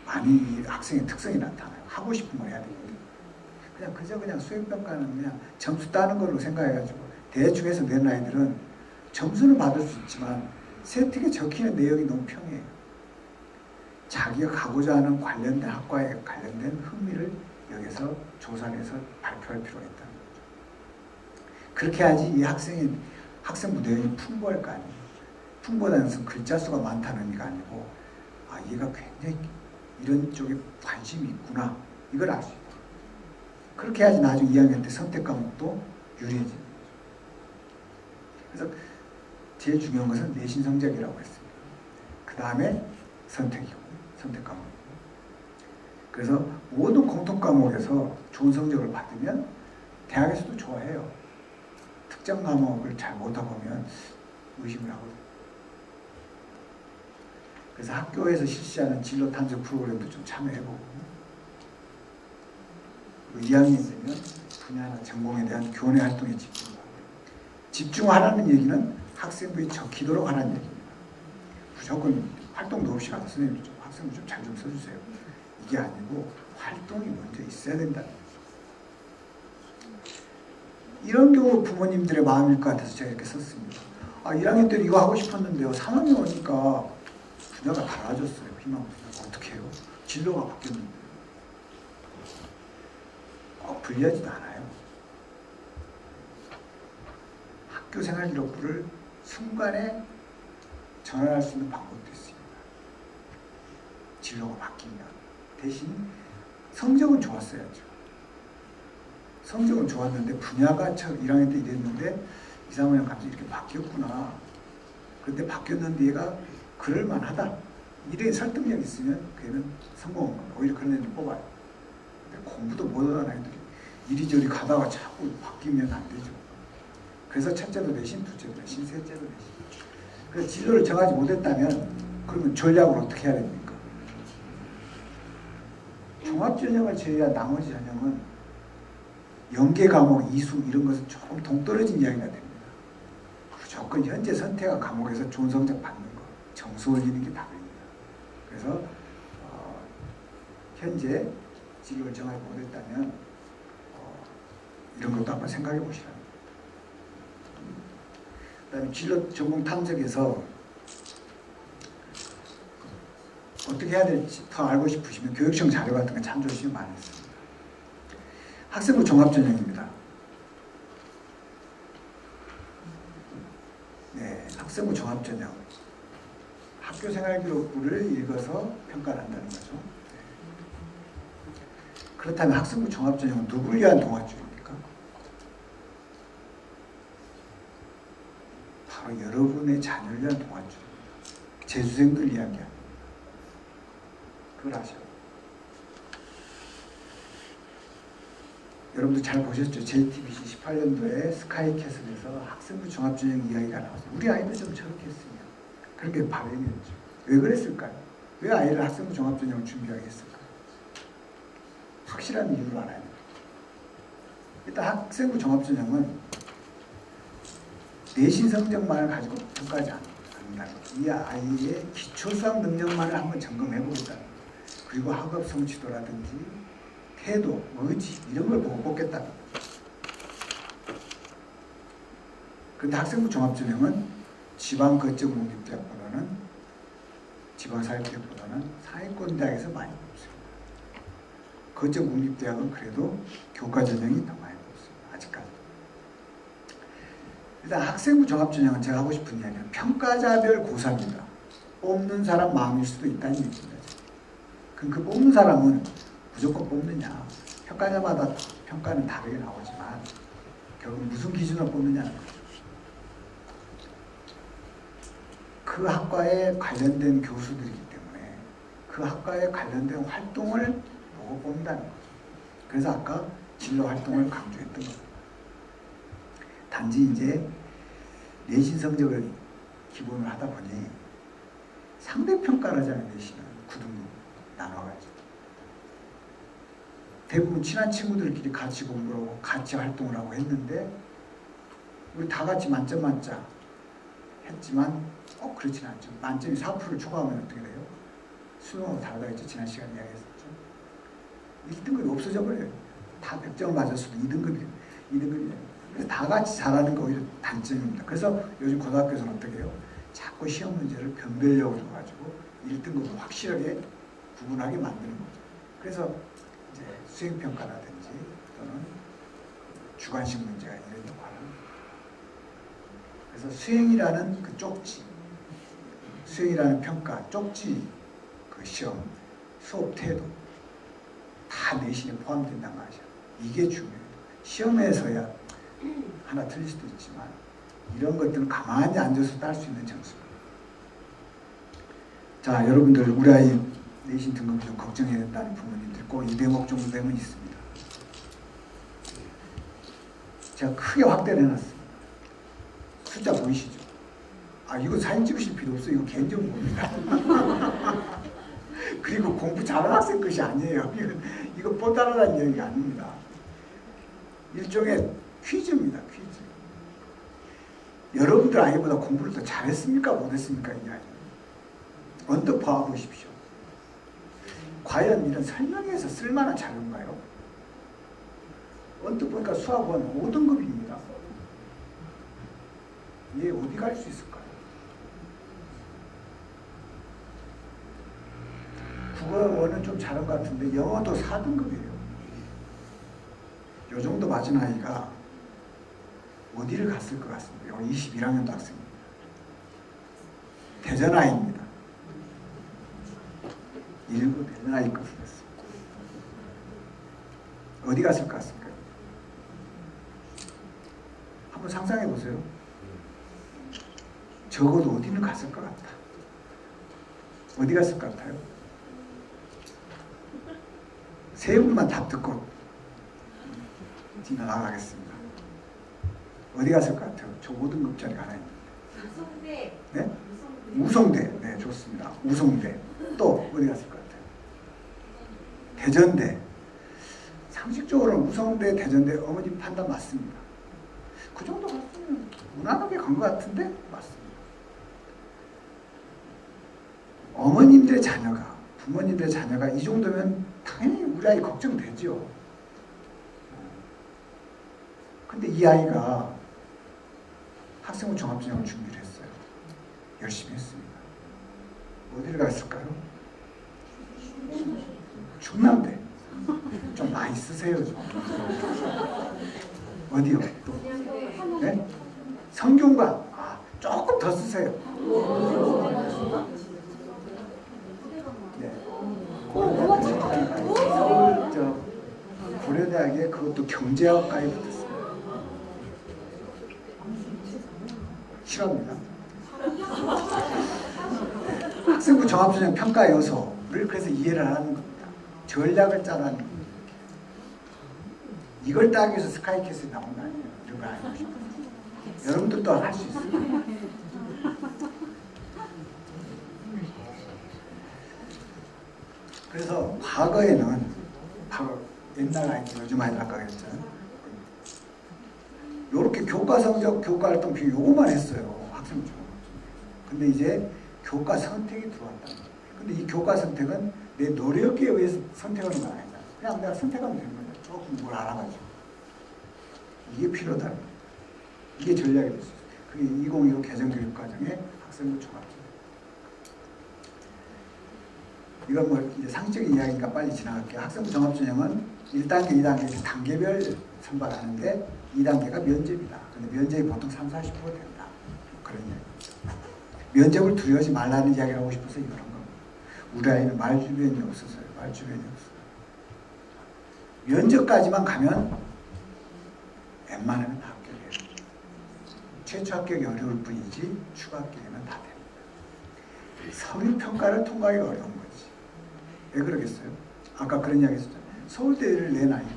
많이 학생의 특성이 나타나요. 하고 싶은 걸 해야 되거든요. 그냥 수행평가는 그냥 점수 따는 걸로 생각해가지고 대충 해서 낸 아이들은 점수는 받을 수 있지만 세특에 적히는 내용이 너무 평이해요. 자기가 가고자 하는 관련된 학과에 관련된 흥미를 여기서 조사를 해서 발표할 필요가 있다는 거죠. 그렇게 해야지 이 학생부 내용이 풍부할 거 아니에요. 풍부하다는 것은 글자 수가 많다는 의미가 아니고 아, 얘가 굉장히 이런 쪽에 관심이 있구나. 이걸 알 수 있다. 그렇게 해야지 나중에 2학년 때 선택 과목도 유리해지는 거죠. 그래서 제일 중요한 것은 내신 성적이라고 했습니다. 그 다음에 선택이고, 선택 과목이고. 그래서 모든 공통 과목에서 좋은 성적을 받으면 대학에서도 좋아해요. 특정 과목을 잘 못하고 보면 의심을 하거든요. 그래서 학교에서 실시하는 진로 탐색 프로그램도 좀 참여해보고 2학년 되면 분야나 전공에 대한 교내 활동에 집중하고 집중하라는 얘기는 학생부에 적히도록 하라는 얘기입니다. 무조건 활동도 없이 가서 선생님 좀 학생부 좀 잘 좀 써주세요. 이게 아니고 활동이 먼저 있어야 된다는 거죠. 이런 경우 부모님들의 마음일 것 같아서 제가 이렇게 썼습니다. 아, 1학년 때 이거 하고 싶었는데요. 3학년 오니까 분야가 달라졌어요. 희망 분야가. 어떻게 해요? 진로가 바뀌었는데. 불리하지도 않아요. 학교생활기록부를 순간에 전환할 수 있는 방법도 있습니다. 진로가 바뀌면. 대신 성적은 좋았어야죠. 성적은 좋았는데 분야가 1학년 때 이랬는데 2, 3학년 갑자기 이렇게 바뀌었구나. 그런데 바뀌었는데 얘가 그럴만하다. 이래 설득력이 있으면 걔는 성공한 거예요. 오히려 그런 애들 뽑아요. 근데 공부도 못하는 아이들이 이리저리 가다가 자꾸 바뀌면 안 되죠. 그래서 첫째도 내신, 둘째도 내신, 셋째도 내신. 그래서 진로를 정하지 못했다면 그러면 전략을 어떻게 해야 됩니까? 종합전형을 제외한 나머지 전형은 연계 과목, 이수 이런 것은 조금 동떨어진 이야기가 됩니다. 무조건 현재 선택한 과목에서 좋은 성적 받는 거, 점수 올리는 게 답입니다. 그래서 현재 진로를 정하지 못했다면 이런 것도 한번 생각해 보시라는 거예요. 그다음에 진로 전공 탐색에서 어떻게 해야 될지 더 알고 싶으시면 교육청 자료 같은 거 참조하시면 많이 있습니다. 학생부 종합전형입니다. 네, 학생부 종합전형. 학교생활기록부를 읽어서 평가를 한다는 거죠. 그렇다면 학생부 종합전형은 누구를 위한 동아줄입니까? 바로 여러분의 자녀를 위한 동아줄입니다. 재수생들 위한 게 아닙니다. 그걸 아셔요. 여러분도 잘 보셨죠? JTBC 18년도에 스카이캐슬에서 학생부 종합전형 이야기가 나왔어요. 우리 아이도 좀 저렇게 했으면. 그렇게 발행했죠. 왜 그랬을까요? 왜 아이를 학생부 종합전형을 준비하게 했을까요? 확실한 이유를 알아야 돼요. 일단 학생부 종합전형은 내신 성적만을 가지고 평가하지 않는다는 거죠. 이 아이의 기초수학 능력만을 한번 점검해 보겠다는 거죠. 그리고 학업 성취도라든지 태도, 의지 이런 걸 보고 뽑겠다는 거죠. 그런데 학생부 종합전형은 지방 거점 공립대학보다는 지방사회대학보다는 상위권 대학에서 많이 뽑습니다. 거점 공립대학은 그래도 교과전형이 더 많이 뽑습니다. 아직까지. 일단 학생부 종합전형은 제가 하고 싶은 이야기는 평가자별 고사입니다. 뽑는 사람 마음일 수도 있다는 얘기입니다. 그럼 그 뽑는 사람은 무조건 뽑느냐? 평가자마다 평가는 다르게 나오지만 결국 무슨 기준으로 뽑느냐는 거죠. 그 학과에 관련된 교수들이기 때문에 그 학과에 관련된 활동을 보고 뽑는다는 거죠. 그래서 아까 진로 활동을 강조했던 겁니다. 단지 이제 내신 성적을 기본으로 하다 보니 상대평가를 하자는 내신은 9등급 나눠가지고 대부분 친한 친구들끼리 같이 공부를 하고 같이 활동을 하고 했는데 우리 다 같이 만점 만점 했지만 그렇진 않죠. 만점이 4%를 초과하면 어떻게 돼요? 수능하고 다르다 했죠. 지난 시간에 이야기했었죠. 1등급이 없어져 버려요. 다 100점을 맞았어도 2등급이에요. 그래서 다 같이 잘하는 게 오히려 단점입니다. 그래서 요즘 고등학교에서는 어떻게 해요? 자꾸 시험 문제를 변별력을 줘가지고 1등급을 확실하게 구분하게 만드는 거죠. 그래서 이제 수행평가라든지 또는 주관식 문제가 이런 역할을 합니다. 그래서 수행이라는 그 쪽지, 수행이라는 평가, 쪽지, 그 시험, 수업 태도 다 내신에 포함된단 말이죠. 이게 중요해요. 시험에서야 하나 틀릴 수도 있지만 이런 것들은 가만히 앉아서 딸 수 있는 점수입니다. 자, 여러분들 우리 아이 내신 등급이 좀 걱정해야 된다는 부모님들 꼭 이 대목 정도 되면 있습니다. 제가 크게 확대를 해놨습니다. 숫자 보이시죠? 이거 사진 찍으실 필요 없어요. 이거 개인정보입니다. 그리고 공부 잘하는 학생 것이 아니에요. 이거 뽀따라라는 얘기가 아닙니다. 일종의 퀴즈입니다. 퀴즈. 여러분들 아이보다 공부를 더 잘했습니까? 못했습니까? 이 아이는. 언뜻 봐보십시오. 과연 이런 설명에서 쓸만한 자료인가요? 언뜻 보니까 수학원 5등급입니다. 얘 어디 갈 수 있을까요? 국어원은 좀 잘한 것 같은데 영어도 4등급이에요. 요 정도 맞은 아이가 어디를 갔을 것 같습니다. 21학년도 학생입니다. 대전 아이입니다. 1급 대전 아이급을 했습니다. 어디 갔을 것 같습니까? 한번 상상해 보세요. 적어도 어디는 갔을 것 같다. 어디 갔을 것 같아요? 세 분만 답 듣고 지나가겠습니다. 어디 갔을 것 같아요? 저 5등급짜리 하나 있는데. 우성대. 네? 우성대. 네, 좋습니다. 우성대. 또 어디 갔을 것 같아요? 대전대. 상식적으로는 우성대, 대전대 어머님 판단 맞습니다. 그 정도 갔으면 무난하게 간 것 같은데 맞습니다. 어머님들의 자녀가, 부모님들의 자녀가 이 정도면 당연히 우리 아이 걱정되죠. 근데 이 아이가 학생부 종합전형을 준비를 했어요. 열심히 했습니다. 어디를 갔을까요? 충남대. 좀 많이 쓰세요, 좀. 어디요? 또? 네? 성균관. 아, 조금 더 쓰세요. 네. 서울 고려대학에 그것도 경제학과에 붙었어요. 싫어합니다. 학생부 종합전형 평가 요소를 그래서 이해를 하는 겁니다. 전략을 짜라는 겁니다. 이걸 따기 위해서 스카이캐슬이 나온 거 아니에요. 이런 거 알고 싶어요. 여러분들도 할 수 있어요. 그래서 과거에는 옛날 아이들, 요즘 아이들 아까 그랬잖아요. 요렇게 교과 성적, 교과 활동 비교 요거만 했어요. 학생부 종합. 근데 이제 교과 선택이 들어왔다. 근데 이 교과 선택은 내 노력에 의해서 선택하는 건 아니다. 그냥 내가 선택하면 되는 거야. 조금 뭘 알아가지고. 이게 필요하다. 이게 전략이 될 수 있어요. 그게 2015 개정교육과정의 학생부 종합전. 이건 뭐 이제 상식적인 이야기니까 빨리 지나갈게요. 학생부 종합전형은 1단계, 2단계 단계별 선발하는데 2단계가 면접이다. 근데 면접이 보통 30~40% 된다. 그런 이야기. 면접을 두려워하지 말라는 이야기를 하고 싶어서 이런 겁니다. 우리 아이는 말 주변이 없어서요. 말 주변이 없어요. 면접까지만 가면 웬만하면 다 합격해요. 최초 합격이 어려울 뿐이지 추가 합격이면 다 됩니다. 서류평가를 통과하기가 어려운 거지. 왜 그러겠어요? 아까 그런 이야기 했었잖아요. 서울대를 낸 아이가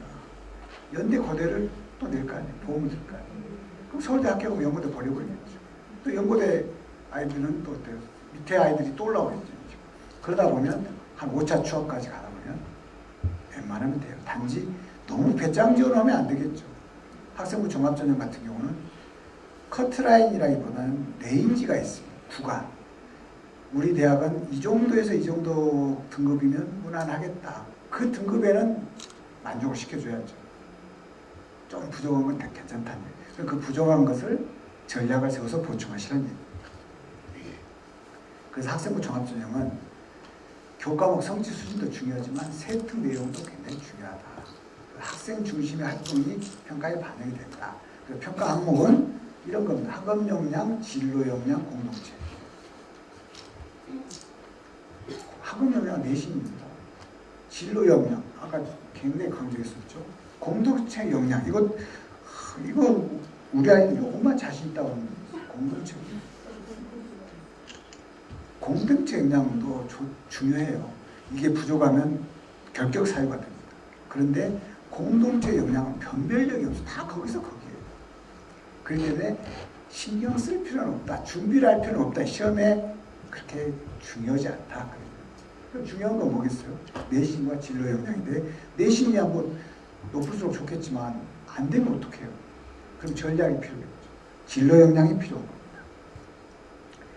연대 고대를 또 낼 거 아니에요. 보험을 들 거 아니에요. 그럼 서울대 합격하고 연고대 버려버리겠죠. 또 연고대 아이들은 또 어때요? 밑에 아이들이 또 올라오겠죠. 그러다 보면 한 5차 추억까지 가다 보면 웬만하면 돼요. 단지 너무 배짱 지원하면 안 되겠죠. 학생부 종합전형 같은 경우는 커트라인이라기보다는 레인지가 있습니다. 구간. 우리 대학은 이 정도에서 이 정도 등급이면 무난하겠다. 그 등급에는 만족을 시켜줘야죠. 좀 부족한 건 괜찮다는 얘기예요. 그 부족한 것을 전략을 세워서 보충하시라는 얘기예요. 그래서 학생부 종합전형은 교과목 성취 수준도 중요하지만 세특 내용도 굉장히 중요하다. 학생 중심의 활동이 평가에 반영이 된다. 그 평가 항목은 이런 겁니다. 학업 역량, 진로 역량, 공동체. 학업 역량 내신입니다. 진로 역량, 아까 굉장히 강조했었죠. 공동체 역량, 이거 우리 아이는 요것만 자신 있다고 하는 거예요. 공동체. 공동체 역량도 중요해요. 이게 부족하면 결격 사유가 됩니다. 그런데 공동체 역량은 변별력이 없어. 다 거기서 거기에요. 그렇기 때문에 신경 쓸 필요는 없다. 준비를 할 필요는 없다. 시험에 그렇게 중요하지 않다. 그럼 중요한 건 뭐겠어요? 내신과 진로 역량인데 내신이 한번 높을수록 좋겠지만 안 되면 어떡해요? 그럼 전략이 필요해요. 진로 역량이 필요한 겁니다.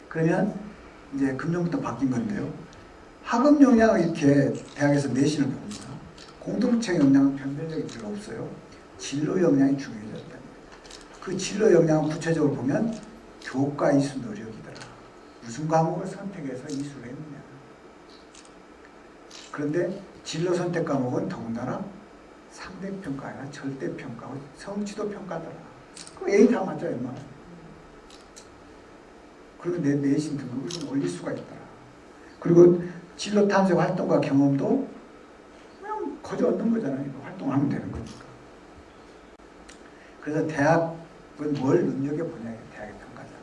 그러면 이제 금년부터 바뀐 건데요. 학업 역량을 이렇게 대학에서 내신을 배웁니다. 공동체 역량은 변별력이 별로 없어요. 진로 역량이 중요해졌다. 그 진로 역량은 구체적으로 보면 교과 이수 노력이더라. 무슨 과목을 선택해서 이수를 했느냐. 그런데 진로 선택 과목은 더군다나 상대평가 아니라 절대평가고 성취도 평가더라. 그 A 다 맞죠, 엄마. 그리고 내 내신 등급을 좀 올릴 수가 있더라. 그리고 진로 탐색 활동과 경험도 그냥 거저 얻는 거잖아요. 활동하면 되는 거니까. 그래서 대학은 뭘 눈여겨보냐, 대학의 평가잖아.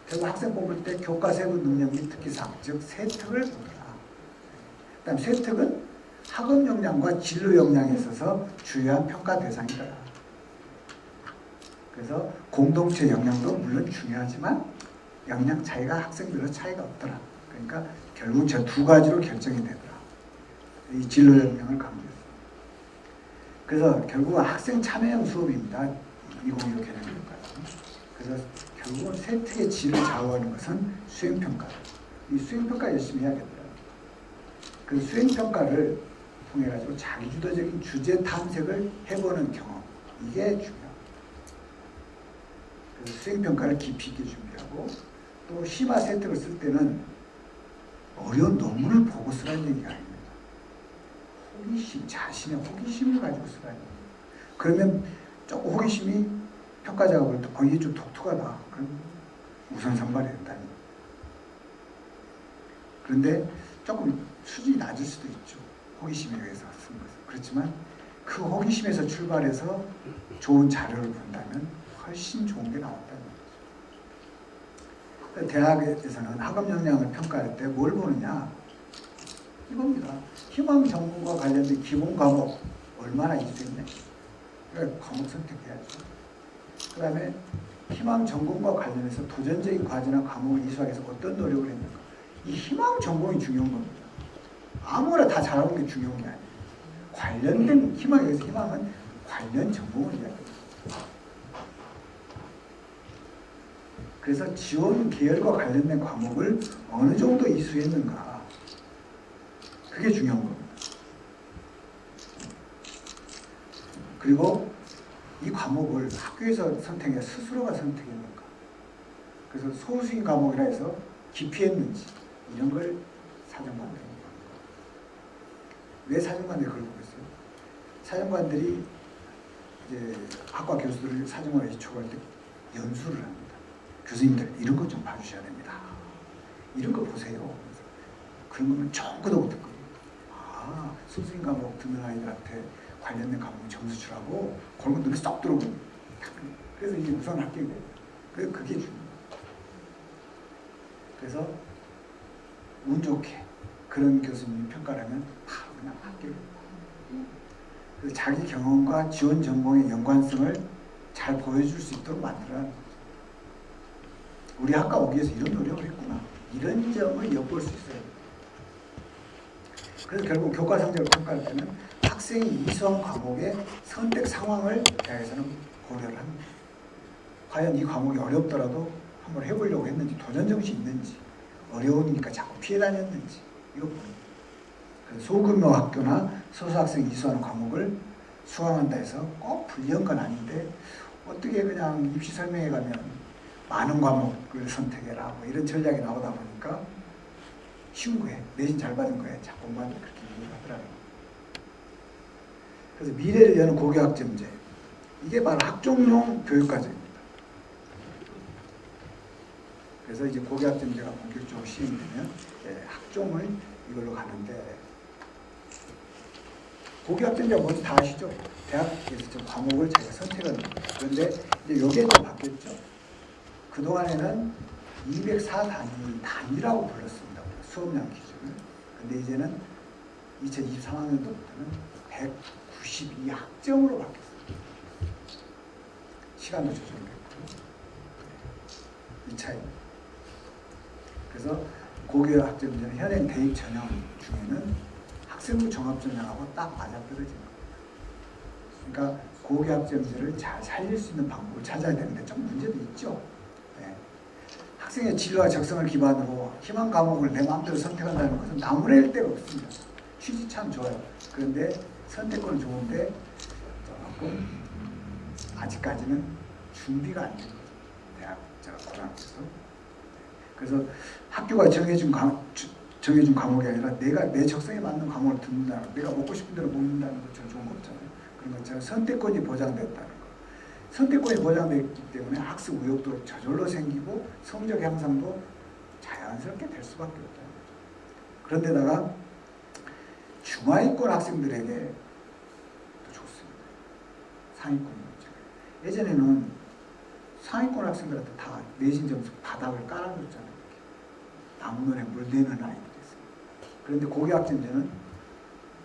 결국 학생 뽑을 때 교과 세부 능력 및 특기사항, 즉 세특을 보더라. 그 다음 세특은 학업 역량과 진로 역량에 있어서 주요한 평가 대상이더라. 그래서 공동체 역량도 물론 중요하지만 역량 차이가 학생들의 차이가 없더라. 그러니까 결국 저 두 가지로 결정이 되더라. 이 진로 역량을 강조했어요. 그래서 결국은 학생 참여형 수업입니다. 2015 개념교과는. 그래서 결국은 세특의 질을 좌우하는 것은 수행평가. 이 수행평가 열심히 해야겠다. 그 수행평가를 통해 가지고 자기주도적인 주제 탐색을 해보는 경험, 이게 중요합니다. 그래서 수행평가를 깊이 있게 준비하고, 또 심화 세특을 쓸 때는 어려운 논문을 보고 쓰라는 얘기가 아닙니다. 호기심, 자신의 호기심을 가지고 쓰라는 얘기예요. 그러면 조금 호기심이 평가자가 볼 때 이게 좀 독특하다. 그럼 우선 선발이 된다니. 그런데 조금 수준이 낮을 수도 있죠. 호기심에 의해서 쓴 것은. 그렇지만 그 호기심에서 출발해서 좋은 자료를 본다면 훨씬 좋은 게 나온다는 거죠. 대학에서는 학업 역량을 평가할 때 뭘 보느냐? 이겁니다. 희망 전공과 관련된 기본 과목 얼마나 이수했냐? 그러니까 과목 선택해야죠. 그 다음에 희망 전공과 관련해서 도전적인 과제나 과목을 이수하기 위해서 어떤 노력을 했는가? 이 희망 전공이 중요한 겁니다. 아무거나 다 잘하는 게 중요한 게 아니에요. 관련된 희망에 의해서 희망은 관련 전공을 이야기합니다. 그래서 지원 계열과 관련된 과목을 어느 정도 이수했는가? 그게 중요한 겁니다. 그리고 이 과목을 학교에서 선택해 스스로가 선택했는가? 그래서 소수인 과목이라 해서 기피했는지 이런 걸 사정관들이 보는 거예요. 왜 사정관들이 그걸 보고 있어요? 사정관들이 이제 학과 교수들을 사정관에 초과할 때 연수를 합니다. 교수님들 이런 것 좀 봐주셔야 됩니다. 이런 거 보세요. 그런 거는 조금도 듣고 아, 소수인 과목 듣는 아이들한테 관련된 과목 점수 주라고 그런 거 눈에 쏙 들어오고 그래서 이게 우선 합격이 돼요. 그래서 그게 중요해요. 그래서 운 좋게 그런 교수님이 평가를 하면 바로 그냥 합격을 해요. 그래서 자기 경험과 지원 전공의 연관성을 잘 보여줄 수 있도록 만들어야 합니다. 우리 학과 오기 위해서 이런 노력을 했구나. 이런 점을 엿볼 수 있어요. 그래서 결국 교과 성적을 평가할 때는 학생이 이수한 과목의 선택 상황을 대학에서는 고려를 합니다. 과연 이 과목이 어렵더라도 한번 해보려고 했는지, 도전정신이 있는지, 어려우니까 자꾸 피해 다녔는지, 이거 봅니다. 그래서 소규모 학교나 소수학생이 이수하는 과목을 수강한다 해서 꼭 불리한 건 아닌데, 어떻게 그냥 입시 설명회 가면 많은 과목을 선택해라, 뭐 이런 전략이 나오다 보니까 쉬운 거예요. 내신 잘 받은 거예요. 자꾸만 그렇게 얘기하더라고요. 그래서 미래를 여는 고교학점제, 이게 바로 학종용 교육과정입니다. 그래서 이제 고교학점제가 본격적으로 시행되면 학종을 이걸로 가는데, 고교학점제가 뭔지 다 아시죠? 대학에서 좀 과목을 자기가 선택하는 거예요. 그런데 이제 이게 좀 바뀌었죠. 그동안에는 204단위라고 불렀습니다. 수업량 기준을. 근데 이제는 2023학년도부터는 192학점으로 바뀌었습니다. 시간도 조정됐고. 이 차이입니다. 그래서 고교학점제는 현행 대입 전형 중에는 학생부 종합전형하고 딱 맞아떨어진 겁니다. 그러니까 고교학점제를 잘 살릴 수 있는 방법을 찾아야 되는데 좀 문제도 있죠. 학생의 진로와 적성을 기반으로 희망 과목을 내 마음대로 선택한다는 것은 나무랄 데가 없습니다. 취지 참 좋아요. 그런데 선택권은 좋은데 조금 아직까지는 준비가 안 된 거죠. 대학, 고등학교에서. 그래서 학교가 정해준 과목이 아니라 내가 내 적성에 맞는 과목을 듣는다는 거, 내가 먹고 싶은 대로 먹는다는 것처럼 좋은 거 없잖아요. 그런 것처럼 선택권이 보장됐다는 거. 선택권이 보장되기 때문에 학습 의욕도 저절로 생기고 성적 향상도 자연스럽게 될 수밖에 없다는 거죠. 그런데다가 중하위권 학생들에게 또 좋습니다. 상위권 문제가. 예전에는 상위권 학생들한테 다 내신 점수 바닥을 깔아줬잖아요. 나무늘에 물대는 아이들이 있어요. 그런데 고교학점제는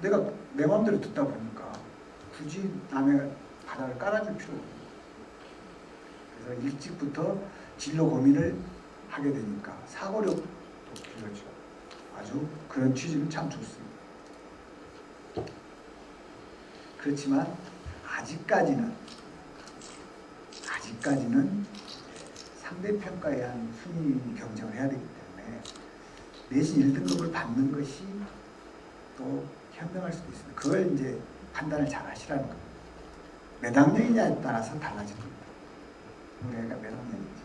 내가 내 마음대로 듣다 보니까 굳이 남의 바닥을 깔아줄 필요가 없어요. 그래서 일찍부터 진로 고민을 하게 되니까 사고력도 길어지고 아주 그런 취지는 참 좋습니다. 그렇지만 아직까지는 상대평가에 한 순위 경쟁을 해야 되기 때문에 내신 1등급을 받는 것이 또 현명할 수도 있습니다. 그걸 이제 판단을 잘 하시라는 겁니다. 몇 학년이냐에 따라서 달라집니다. 우리 애가 몇 학년인지.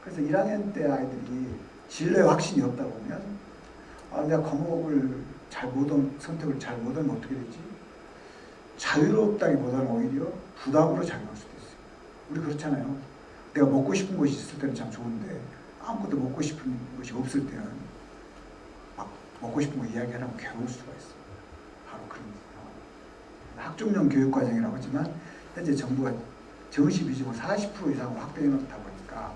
그래서 1학년 때 아이들이 진로에 확신이 없다 보면 내가 과목을 선택을 잘 못하면 어떻게 되지? 자유롭다기보다는 오히려 부담으로 작용할 수도 있어요. 우리 그렇잖아요. 내가 먹고 싶은 것이 있을 때는 참 좋은데 아무것도 먹고 싶은 것이 없을 때는 막 먹고 싶은 거 이야기하려면 괴로울 수가 있어요. 바로 그런 학종용 교육과정이라고 하지만 현재 정부가 정시 비중을 40% 이상으로 확대해 놓다 보니까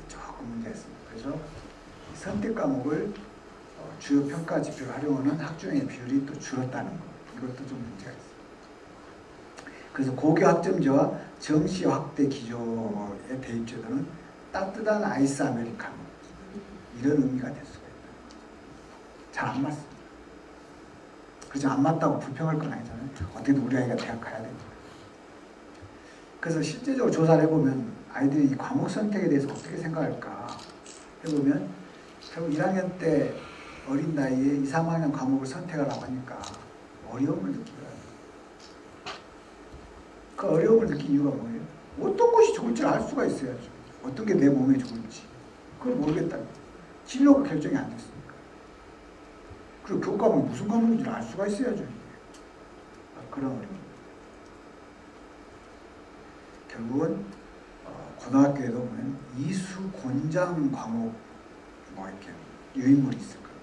조금 문제가 있습니다. 그래서 선택 과목을 주요 평가 지표로 활용하는 학종의 비율이 또 줄었다는 것, 이것도 좀 문제가 있습니다. 그래서 고교 학점제와 정시 확대 기조의 대입제도는 따뜻한 아이스 아메리카노 이런 의미가 될 수가 있다. 잘 안 맞습니다. 그죠? 안 맞다고 불평할 건 아니잖아요. 어떻게든 우리 아이가 대학 가야 됩니다. 그래서 실제적으로 조사를 해보면 아이들이 이 과목 선택에 대해서 어떻게 생각할까 해보면 결국 1학년 때 어린 나이에 2, 3학년 과목을 선택하라고 하니까 어려움을 느끼더라고요. 그 어려움을 느낀 이유가 뭐예요? 어떤 것이 좋을지 알 수가 있어야죠. 어떤 게 내 몸에 좋을지. 그걸 모르겠다. 진로가 결정이 안 됐으니까. 그리고 교과목이 무슨 과목인지 알 수가 있어야죠. 그런 어려움. 결국은 고등학교에도 보면 이수 권장 과목 이렇게 유인물이 있을 겁니다.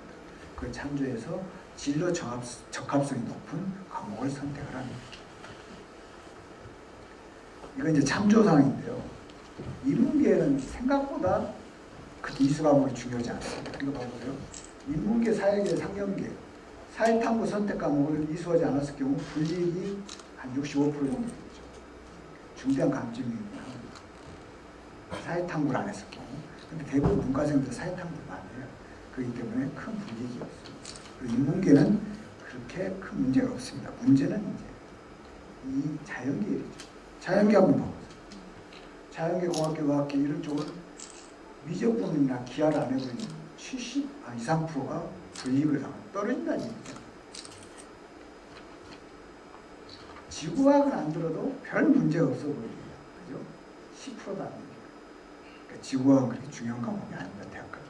그걸 참조해서 진로 적합성이 높은 과목을 선택을 합니다. 이건 이제 참조사항인데요. 인문계는 생각보다 그 이수 과목이 중요하지 않습니다. 이거 봐보세요. 인문계, 사회계, 상경계, 사회탐구 선택 과목을 이수하지 않았을 경우 불이익이 한 65% 정도 되죠. 중대한 감점이 합니다. 사회탐구를 안 했을 경우. 근데 대부분 문과생들 사회탐구를 안 해요. 그렇기 때문에 큰 불이익이 없습니다. 그리고 인문계는 그렇게 큰 문제가 없습니다. 문제는 이제 이 자연계열이죠. 자연계 한번 봐보세요. 자연계, 공학계, 과학계 이런 쪽은 미적분이나 기하를 안 해보면 70 이상 %가 불이익을 당하고 떨어진다는 얘기죠. 지구과학은 안 들어도 별 문제가 없어 보입니다. 그죠? 10%도 안 됩니다. 그러니까 지구과학은 그렇게 중요한 과목이 아닙니다. 대학 갈 때.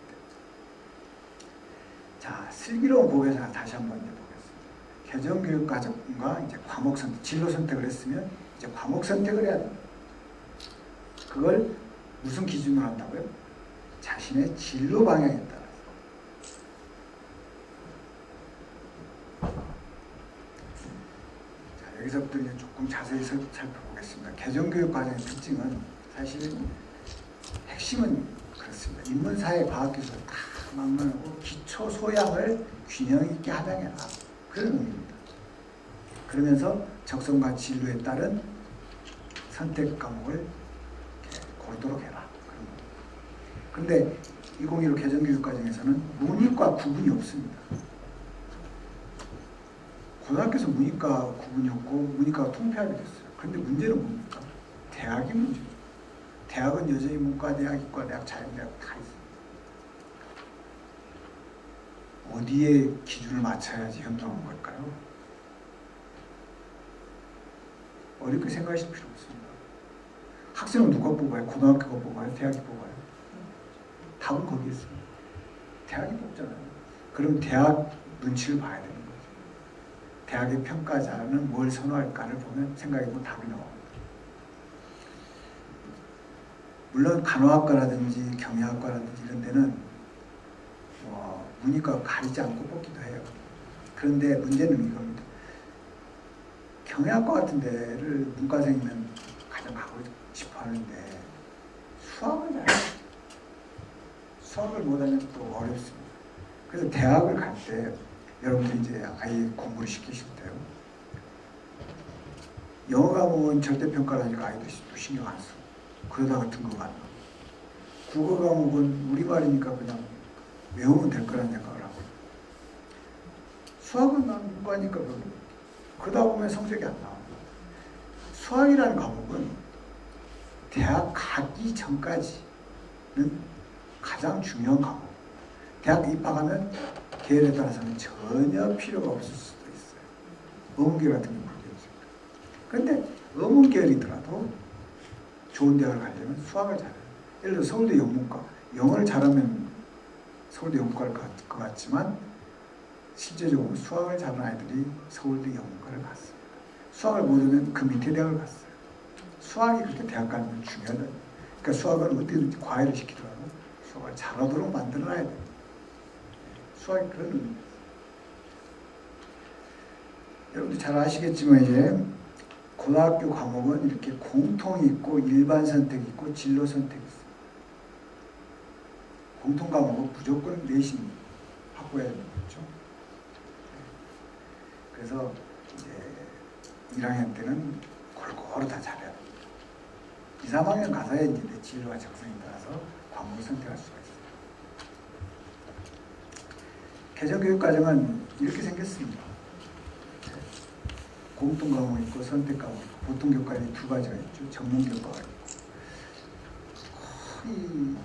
자, 슬기로운 고교생활 다시 한번 보겠습니다. 개정교육과정과 이제 과목 선택, 진로 선택을 했으면 이제 과목 선택을 해야 됩니다. 그걸 무슨 기준으로 한다고요? 자신의 진로 방향에 따라서. 자, 여기서부터 이제 조금 자세히 살펴보겠습니다. 개정교육 과정의 특징은 사실 핵심은 그렇습니다. 인문사회 과학기술 다 막론하고 기초 소양을 균형 있게 하장해라. 그런 의미입니다. 그러면서 적성과 진로에 따른 선택 과목을 고르도록 해라. 그런데 2015 개정교육과정에서는 문이과 구분이 없습니다. 고등학교에서 문이과 구분이 없고 문이과가 통폐합이 됐어요. 그런데 문제는 뭡니까? 대학이 문제죠. 대학은 여전히 문과대학, 이과대학, 자연대학 다 있습니다. 어디에 기준을 맞춰야지 현명한 걸까요? 어렵게 생각하실 필요 없습니다. 학생은 누가 뽑아요? 고등학교가 뽑아요? 대학이 뽑아요? 답은 거기에 있습니다. 대학이 뽑잖아요. 그럼 대학 눈치를 봐야 되는 거죠. 대학의 평가자는 뭘 선호할까를 보면 생각해보면 답이 나옵니다. 물론 간호학과라든지 경영학과라든지 이런 데는 문이과 가리지 않고 뽑기도 해요. 그런데 문제는 이겁니다. 경영학과 같은 데를 문과생이면 가장 가고 싶어 하는데 수학을 잘해요. 수학을 못하면 또 어렵습니다. 그래서 대학을 갈 때 여러분들이 이제 아이 공부를 시키실 때요. 영어 과목은 절대평가라니까 아이도 또 신경 안 써. 그러다가 등급 안 나와. 국어 과목은 우리말이니까 그냥 외우면 될 거라는 생각을 하고. 수학은 난 문과니까 그러다 보면 성적이 안 나옵니다. 수학이라는 과목은 대학 가기 전까지는 가장 중요한 과목. 대학 입학하면 계열에 따라서는 전혀 필요가 없을 수도 있어요. 어문계열 같은 경우 모르겠습니다. 그런데 어문계열이더라도 좋은 대학을 가려면 수학을 잘해요. 예를 들어 서울대 영문과, 영어를 잘하면 서울대 영문과를 갈 것 같지만 실제적으로 수학을 잘하는 아이들이 서울대 영문과를 갔습니다. 수학을 못하면 그 밑에 대학을 갔어요. 수학이 그렇게 대학 가는 건 중요하다. 그러니까 수학을 어디든지 과외를 시키더라도 수학을 잘하도록 만들어놔야 돼요. 수학이 그런 의미입니다. 여러분들 잘 아시겠지만 이제 고등학교 과목은 이렇게 공통이 있고 일반 선택이 있고 진로 선택이 있어요. 공통 과목은 무조건 내신 확보해야 되는 거죠. 그래서 이제 1학년 때는 골고루 다 잘해야 됩니다. 2, 3학년 가서야 이제 내 진로와 적성에 따라서 과목을 선택할 수가 있어요. 개정교육과정은 이렇게 생겼습니다. 공통 과목이 있고 선택 과목이 있고 보통 교과에 두 가지가 있죠. 전문 교과가 있고 거의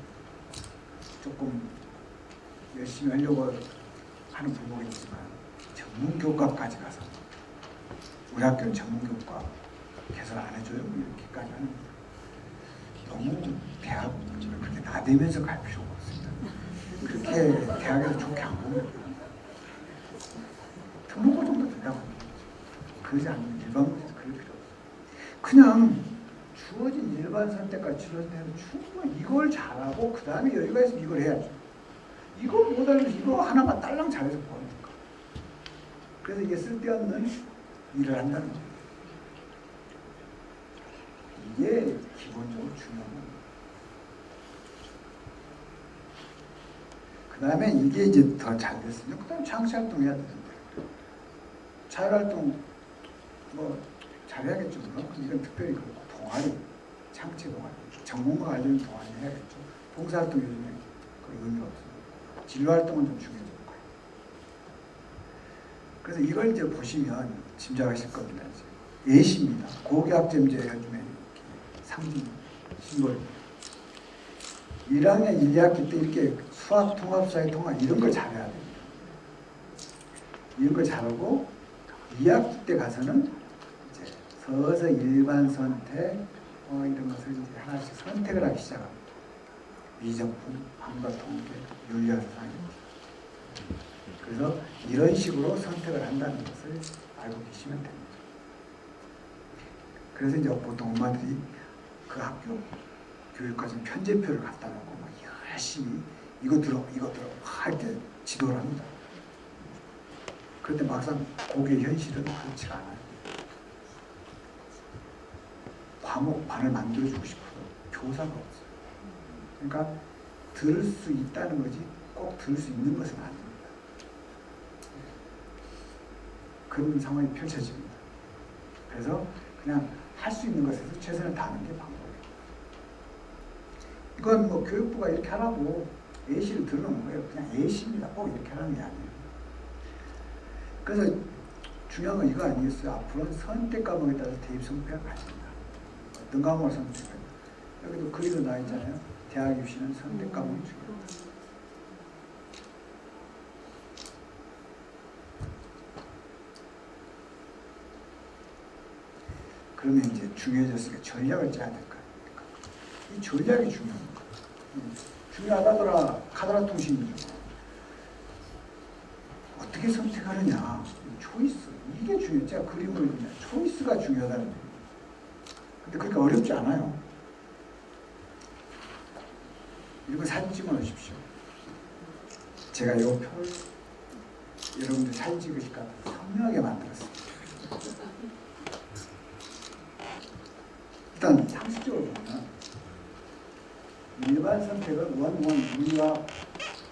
조금 열심히 하려고 하는 부분이 있지만 전문 교과까지 가서 우리 학교는 전문 교과 개설 안 해줘요. 이렇게까지 하는 너무 대학을 그렇게 나대면서 갈 필요가 없습니다. 그렇게 대학에서 좋게 안 보면 등록고 정도 된다고 합니다. 그러지 않으면 일반고에서 그럴 필요 없어요. 그냥 주어진 일반 선택과 진로 선택은 충분히 이걸 잘하고 그 다음에 여기가 있으면 이걸 해야죠. 이거 못하면 이거 하나만 딸랑 잘해서 뭐합니까? 그래서 이게 쓸데없는 일을 한다는 거예요. 이게 기본적으로 중요한 겁니다. 그 다음에 이게 이제 더 잘 됐으면 그 다음에 창시활동 해야 되는데 자율활동 뭐 잘해야겠죠. 물론 이건 특별히 그렇고 동아리, 창체 동아리, 전문가 관련 동아리 해야겠죠. 봉사활동 요즘에 거의 의미가 없습니다. 진로활동은 좀 중요해질 거예요. 그래서 이걸 이제 보시면 짐작하실 겁니다. 이제 예시입니다. 고교학점제 요즘에 이렇게 상징 심벌 1학년 1, 2학기 때 이렇게 수학, 통합, 사회, 통합 이런 걸 잘해야 됩니다. 이런 걸 잘하고 2학기 때 가서는 이제 서서 일반 선택 이런 것을 이제 하나씩 선택을 하기 시작합니다. 미적분, 함과 통계, 윤리학상 그래서 이런 식으로 선택을 한다는 것을 알고 계시면 됩니다. 그래서 이제 보통 엄마들이 그 학교 교육과정 편제표를 갖다 놓고 막 열심히 이거 들어 할 때 지도를 합니다. 그런데 막상 고객 현실은 그렇지가 않아요. 과목반을 만들어주고 싶어도 교사가 없어요. 그러니까 들을 수 있다는 거지 꼭 들을 수 있는 것은 아닙니다. 그런 상황이 펼쳐집니다. 그래서 그냥 할 수 있는 것에서 최선을 다하는 게 방법이에요. 이건 뭐 교육부가 이렇게 하라고 예시를 들어놓은 거예요. 그냥 예시입니다. 꼭 이렇게 하라는 게 아니에요. 그래서 중요한 건 이거 아니겠어요? 앞으로는 선택 과목에 따라서 대입 성패가 가집니다. 어떤 과목을 선택해요? 여기도 글도 나와 있잖아요. 대학 입시는 선택 과목이 중요합니다. 그러면 이제 중요해졌으니까 전략을 짜야 될 거예요. 이 전략이 중요한 거예요. 중요하다더라 카더라 통신이죠. 어떻게 선택하느냐, 초이스 이게 중요해요. 제가 그림을 그냥 초이스가 중요하다는 거예요. 근데 그러니까 어렵지 않아요. 이거 사진 찍어 놓으십시오. 제가 이 표를 여러분들 사진 찍으실 것 같아서 선명하게 만들었습니다. 일단 상식적으로 보면 일반 선택은 우리와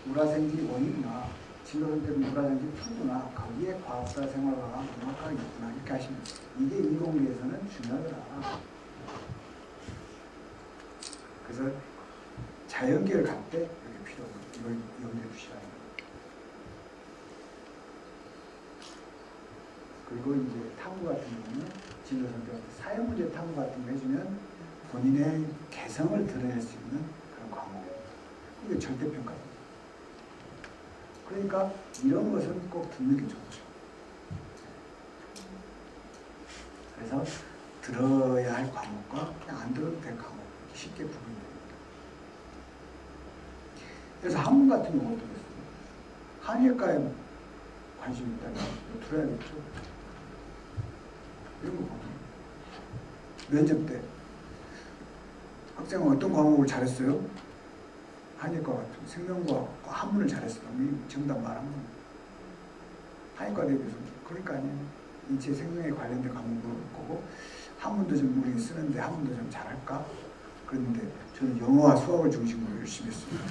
물화생지 원이구나, 진로 선택은 물화생지 투구나, 거기에 과학사, 생활과학, 음악과가 있구나 이렇게 하시면 이게 인공계에서는 중요하더라. 그래서 자연계를 갈 때 이게 필요하고 이걸 염두에 두시라는 거예요. 그리고 이제 탐구 같은 경우는 진로 선택, 사회문제 탐구 같은 거 해주면 본인의 개성을 드러낼 수 있는 그런 과목이에요. 이게 절대평가입니다. 그러니까 이런 것은 꼭 듣는 게 좋죠. 그래서 들어야 할 과목과 그냥 안 들어도 될 과목 쉽게 구분됩니다. 그래서 한문 같은 경우도 그랬어요. 한의과에 관심 있다면 들어야겠죠. 이런 거 보면 면접 때 학생은 어떤 과목을 잘했어요? 한의과 같은 생명과학 한문을 잘했으면 정답 말하면 한의과 대비해서 그러니까 아니에요. 인체 생명에 관련된 과목을 볼 거고 한문도 좀 우리 쓰는데 한문도 좀 잘할까? 그랬는데 저는 영어와 수학을 중심으로 열심히 했습니다.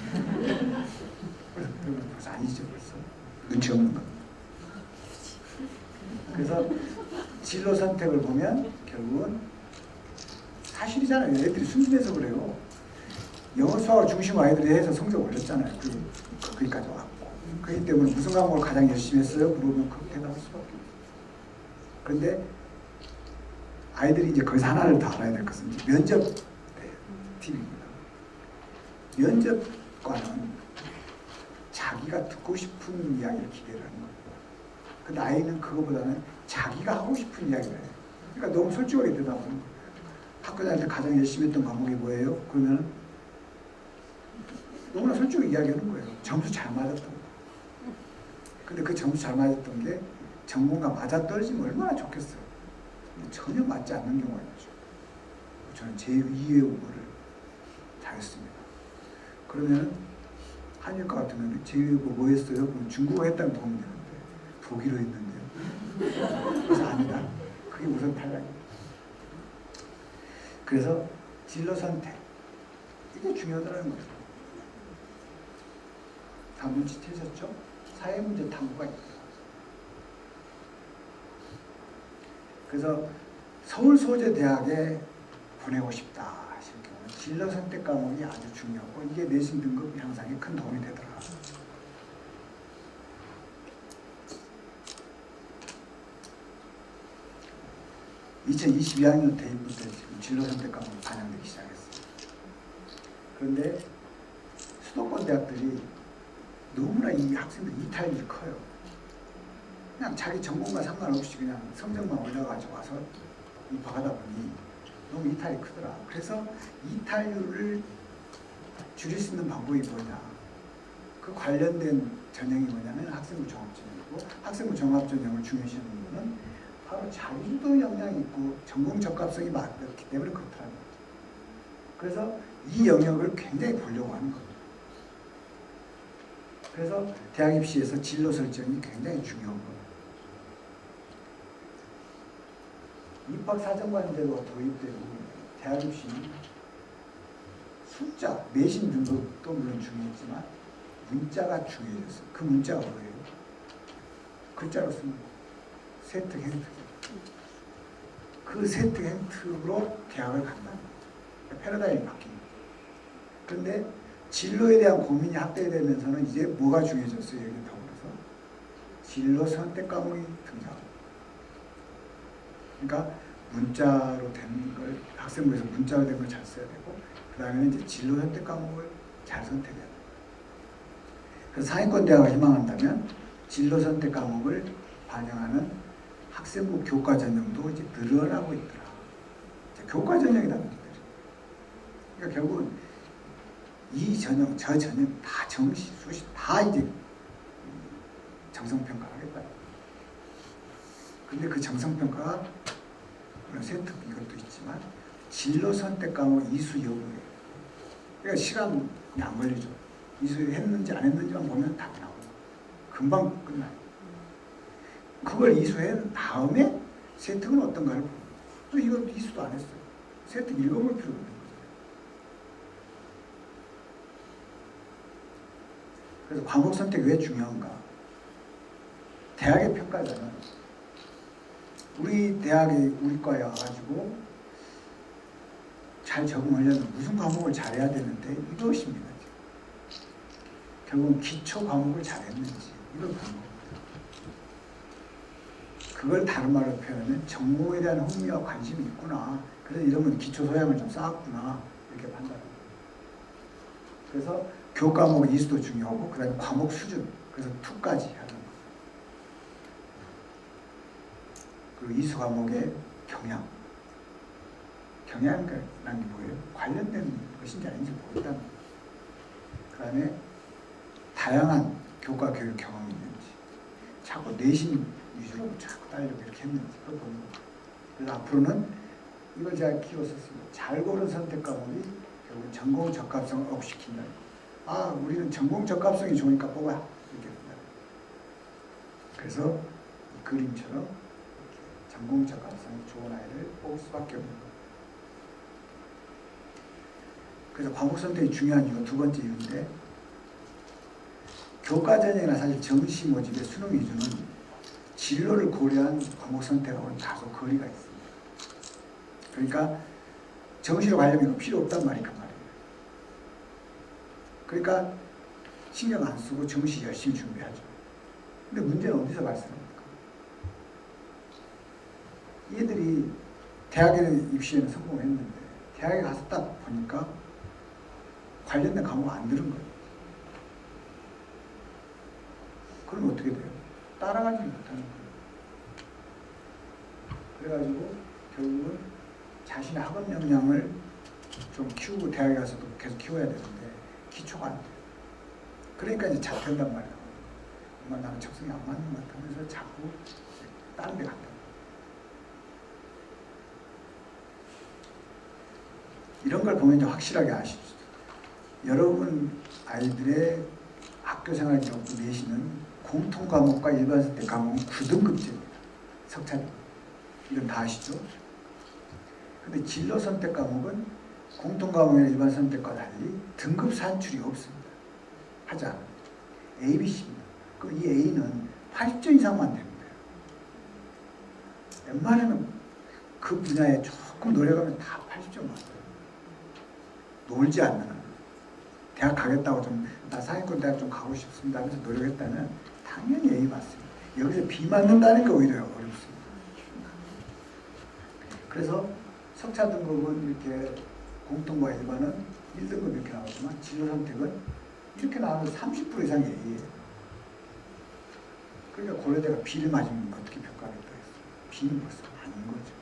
그러면 벌써 아니죠 벌써. 눈치 없는 겁니다. 그래서 진로 선택을 보면 결국은 사실이잖아요. 애들이 순진해서 그래요. 영어 수학을 중심으로 아이들이 해서 성적 올렸잖아요. 거기까지 왔고. 그렇기 때문에 무슨 과목을 가장 열심히 했어요? 물어보면 그렇게 대답할 수밖에 없어요. 그런데 아이들이 이제 거기서 하나를 더 알아야 될 것은 면접 팁입니다. 면접관은 자기가 듣고 싶은 이야기를 기대를 하는 거예요. 근데 아이는 그거보다는 자기가 하고 싶은 이야기를 해요. 그러니까 너무 솔직하게 대답하는 거예요. 학교 다닐 때 가장 열심히 했던 과목이 뭐예요? 그러면 너무나 솔직하게 이야기하는 거예요. 점수 잘 맞았던 거. 근데 그 점수 잘 맞았던 게 전공과 맞아떨어지면 얼마나 좋겠어요. 근데 전혀 맞지 않는 경우가 있죠. 저는 제2의 국어를 잘했습니다. 그러면 한일과 같은 경우는 제2의 국어 뭐 했어요? 그럼 중국어 했다면 도움이 되는데 독일어 했는데요. 그래서 아니다. 그게 우선 탈락이에요. 그래서 진로 선택 이게 중요하다는 거예요. 다 눈치채셨죠? 사회문제 탐구가 있다. 그래서 서울소재대학에 보내고 싶다 하실 경우 진로 선택 과목이 아주 중요하고 이게 내신 등급 향상에 큰 도움이 되더라. 2022학년 대입부터 지금 진로 선택 과목이 반영되기 시작했어요. 그런데 수도권 대학들이 너무나 이 학생들 이탈이 커요. 그냥 자기 전공과 상관없이 그냥 성적만 올려가지고 와서 입학하다 보니 너무 이탈이 크더라. 그래서 이탈률을 줄일 수 있는 방법이 뭐냐. 그 관련된 전형이 뭐냐면 학생부 종합전형이고 학생부 종합전형을 중요시하는 거는 바로 자기주도 역량이 있고 전공 적합성이 맞기 때문에 그렇다는 거죠. 그래서 이 영역을 굉장히 보려고 하는 거예요. 그래서 대학 입시에서 진로 설정이 굉장히 중요한 거예요. 입학사정관제도가 도입되고 대학 입시는 숫자, 내신 등급도 물론 중요했지만 문자가 중요해졌어요. 그 문자가 뭐예요? 글자로 쓰는 거. 세특, 행특. 그 세특, 행특으로 대학을 간다는 거예요. 패러다임이 바뀝니다. 그런데 진로에 대한 고민이 확대되면서는 이제 뭐가 중요해졌어요? 여기 더불어서 진로 선택 과목이 등장합니다. 그러니까 문자로 된 걸 학생부에서 문자로 된 걸 잘 써야 되고 그 다음에 이제 진로 선택 과목을 잘 선택해야 돼요. 그래서 상위권 대학을 희망한다면 진로 선택 과목을 반영하는 학생부 교과 전형도 이제 늘어나고 있더라. 교과 전형이라는 거죠. 그러니까 결국은 이 전형, 저 전형 다 정시, 수시 다 이제 정성평가를 하겠다. 근데 그 정성평가가 물론 세특 이것도 있지만 진로 선택 과목 이수 여부예요. 그러니까 시간이 안 걸리죠. 이수했는지 안 했는지만 보면 답이 나오고 금방 끝나요. 그걸 이수한 다음에 세특은 어떤가를 보고 또 이것도 이수도 안 했어요. 세특 읽어볼 필요가 없는 거죠. 그래서 과목 선택이 왜 중요한가? 대학의 평가자는 우리 대학에 우리 과에 와가지고 잘 적응하려면 무슨 과목을 잘해야 되는데 이것입니다. 결국은 기초 과목을 잘했는지 이걸 보는 겁니다. 그걸 다른 말로 표현하면 전공에 대한 흥미와 관심이 있구나. 그래서 이러면 기초 소양을 좀 쌓았구나. 이렇게 판단합니다. 그래서 교과목 이수도 중요하고 그 다음에 과목 수준. 그래서 2까지 하는 거. 그리고 이수 과목의 경향. 경향이라는 게 뭐예요? 관련된 것인지 아닌지 모르겠다는 거예요. 그 다음에 다양한 교과 교육 경험이 있는지, 자꾸 내신 위주로 자꾸 따려고 이렇게 했는지 그걸 보는 거예요. 그래서 앞으로는 이걸 제가 키웠었습니다. 잘 고른 선택 과목이 결국 전공 적합성을 업시킨다. 아, 우리는 전공 적합성이 좋으니까 뽑아. 이렇게 된다. 그래서 이 그림처럼 이렇게 전공 적합성이 좋은 아이를 뽑을 수밖에 없는 거예요. 그래서 과목 선택이 중요한 이유가 2번째 이유인데, 교과 전형이나 사실 정시 모집의 수능 위주는 진로를 고려한 과목 선택하고는 다소 거리가 있습니다. 그러니까 정시로 가려면 이거 필요 없단 말이니까 말이에요. 그러니까 신경 안 쓰고 정시 열심히 준비하죠. 근데 문제는 어디서 발생합니까? 얘들이 대학에 입시에는 성공했는데 대학에 가서 딱 보니까 관련된 과목 안 들은 거예요. 그럼 어떻게 돼요? 따라가지 못하는 거예요. 그래가지고 결국은 자신의 학업 역량을 좀 키우고 대학에 가서도 계속 키워야 되는데 기초가 안 돼요. 그러니까 이제 자퇴한단 말이에요. 엄마 나는 적성이 안 맞는 것 같으면서 자꾸 다른 데 간다. 이런 걸 보면 이제 확실하게 아시죠. 여러분 아이들의 학교생활 기록 내시는 공통 과목과 일반 선택 과목은 9등급제입니다. 석차입니다. 이건 다 아시죠? 근데 진로 선택 과목은 공통 과목이나 일반 선택과 달리 등급 산출이 없습니다. 하지 않아요. A, B, C입니다. 그럼 이 A는 80점 이상만 되는 거예요. 웬만하면 그 분야에 조금 노력하면 다 80점 맞아요. 놀지 않는 한. 대학 가겠다고 나 상위권 대학 좀 가고 싶습니다 하면서 노력했다면 당연히 A 맞습니다. 여기서 B 맞는다는 게 오히려 어렵습니다. 그래서 석차 등급은 이렇게 공통과 일반은 1등급 이렇게 나오지만 진로 선택은 이렇게 나오면 30% 이상이 A예요. 그러니까 고려대가 B를 맞으면 어떻게 평가하겠다 했어요. B는 벌써 아닌 거죠.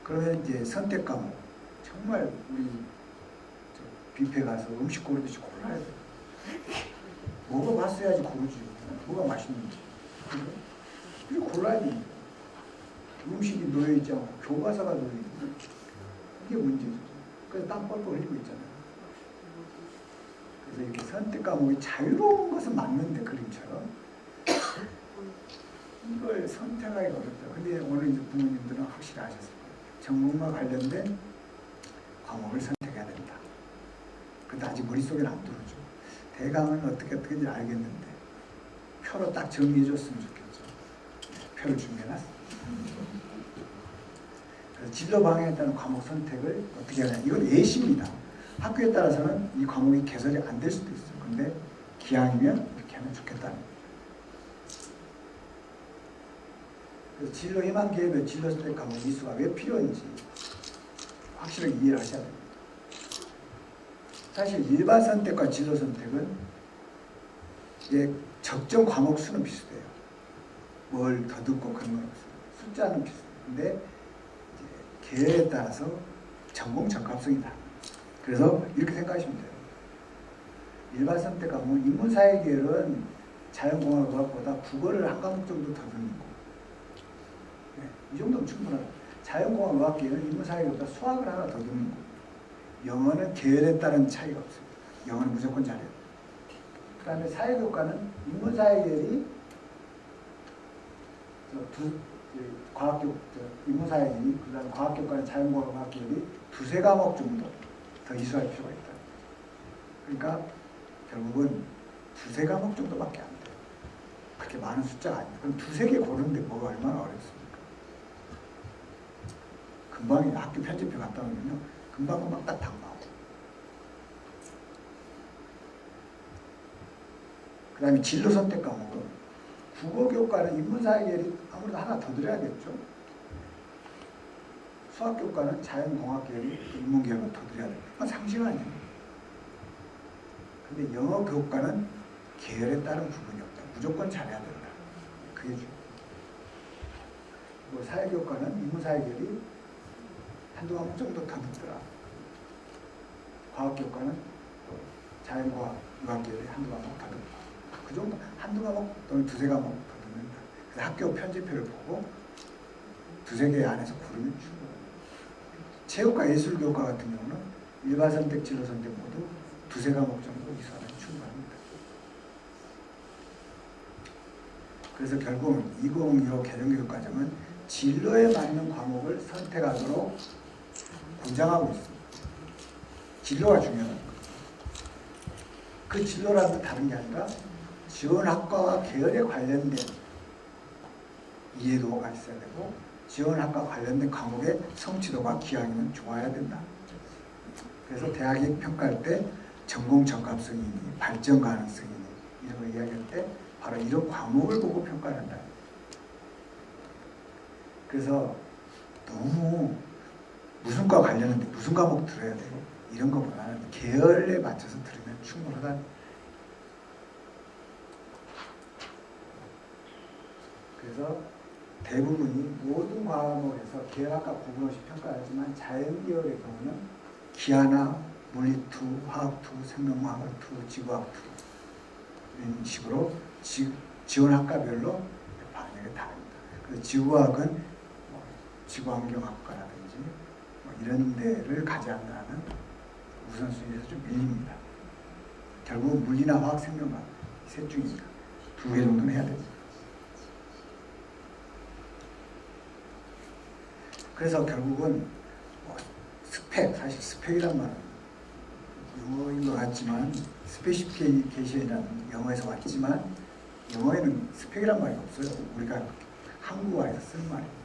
그러면 이제 선택 과목 정말 우리 뷔페 가서 음식 고르듯이 골라야 돼요. 먹어봤어야지 고르지. 뭐가 맛있는지. 그래 골라야 됩니다. 음식이 놓여있지 않고 교과서가 놓여있고 이게 문제죠. 그래서 땀 뻘뻘 흘리고 있잖아요. 그래서 이렇게 선택 과목이 자유로운 것은 맞는데 그림처럼 이걸 선택하기가 어렵다. 근데 오늘 이제 부모님들은 확실히 아셨을 거예요. 전공과 관련된 과목을 선택해야 된다. 근데 아직 머릿속에는 안 들어오죠. 대강은 어떻게인지 알겠는데 표로 딱 정리해줬으면 좋겠죠. 표를 준비해놨습니다. 그래서 진로 방향에 따른 과목 선택을 어떻게 하냐. 이건 예시입니다. 학교에 따라서는 이 과목이 개설이 안 될 수도 있어요. 근데 기왕이면 이렇게 하면 좋겠다는 거예요. 그래서 진로 희망 계획별 진로 선택 과목 이수가 왜 필요한지 확실하게 이해를 하셔야 됩니다. 사실 일반 선택과 진로 선택은 이제 적정 과목 수는 비슷해요. 뭘 더 듣고 그런 건 없어요. 숫자는 비슷해요. 근데 이제 계열에 따라서 전공 적합성이 다릅니다. 그래서 이렇게 생각하시면 돼요. 일반 선택 과목은 인문사회 계열은 자연공학과보다 국어를 한 과목 정도 더 듣는 거. 네, 이 정도면 충분하다. 자연공학 계열은 인문사회보다 수학을 하나 더 듣는 거. 영어는 계열에 따른 차이가 없습니다. 영어는 무조건 잘해요. 그 다음에 사회교과는 인문사회계열이 인문사회계열이 그 다음에 과학교과는 자연공학계열이 2-3 과목 정도 더 이수할 필요가 있다. 그러니까 결국은 2-3 과목 정도밖에 안 돼요. 그렇게 많은 숫자가 아니에요. 그럼 2-3개 고르는데 뭐가 얼마나 어렵습니까? 금방 학교 편집표 갔다 오면요. 금방 딱 나오고. 그 다음에 진로 선택 과목은 국어교과는 인문사회계열이 아무래도 하나 더 들어야겠죠. 수학교과는 자연공학계열이 인문계열을 더 들어야 돼요. 그건 상식 아니에요. 근데 영어교과는 계열에 따른 구분이 없다. 무조건 잘해야 된다. 그게 중요해요. 그리고 사회교과는 인문사회계열이 한두 과목 정도 더 듣더라. 과학교과는 또 자연과학, 유학계열이 한두 과목 더 듣고 그 정도 한두 과목 또는 두세 과목 더 듣는다. 그래서 학교 편집표를 보고 두세 개 안에서 고르면 충분합니다. 체육과 예술교과 같은 경우는 일반 선택, 진로 선택 모두 두세 과목 정도 이수하면 충분합니다. 그래서 결국은 2025 개정교육과정은 진로에 맞는 과목을 선택하도록 권장하고 있습니다. 진로가 중요한 거예요. 그 진로라는 다른 게 아니라 지원학과와 계열에 관련된 이해도가 있어야 되고 지원학과 관련된 과목의 성취도가 기하기는 좋아야 된다. 그래서 대학이 평가할 때 전공 적합성이니 발전 가능성이니 이런 걸 이야기할 때 바로 이런 과목을 보고 평가를 한다. 그래서 너무 무슨 과 관련한데 무슨 과목 들어야 되고 이런 것보다는 계열에 맞춰서 들으면 충분하다. 그래서 대부분이 모든 과목에서 계열학과 구분 없이 평가하지만 자연계열의 경우는 기하나 물리2, 화학2, 생명화학2, 지구학2 이런 식으로 지원학과별로 반영이 다릅니다. 그래서 지구학은 뭐 지구환경학과라든지 뭐 이런 데를 가지 않는 우선순위에서 좀 밀립니다. 결국은 물리나 화학, 생명과학 셋 중입니다. 두 개 정도는 해야 됩니다. 그래서 결국은 스펙, 사실 스펙이란 말은 영어인 것 같지만 스페시피케이션이라는 영어에서 왔지만 영어에는 스펙이란 말이 없어요. 우리가 한국어에서 쓰는 말입니다.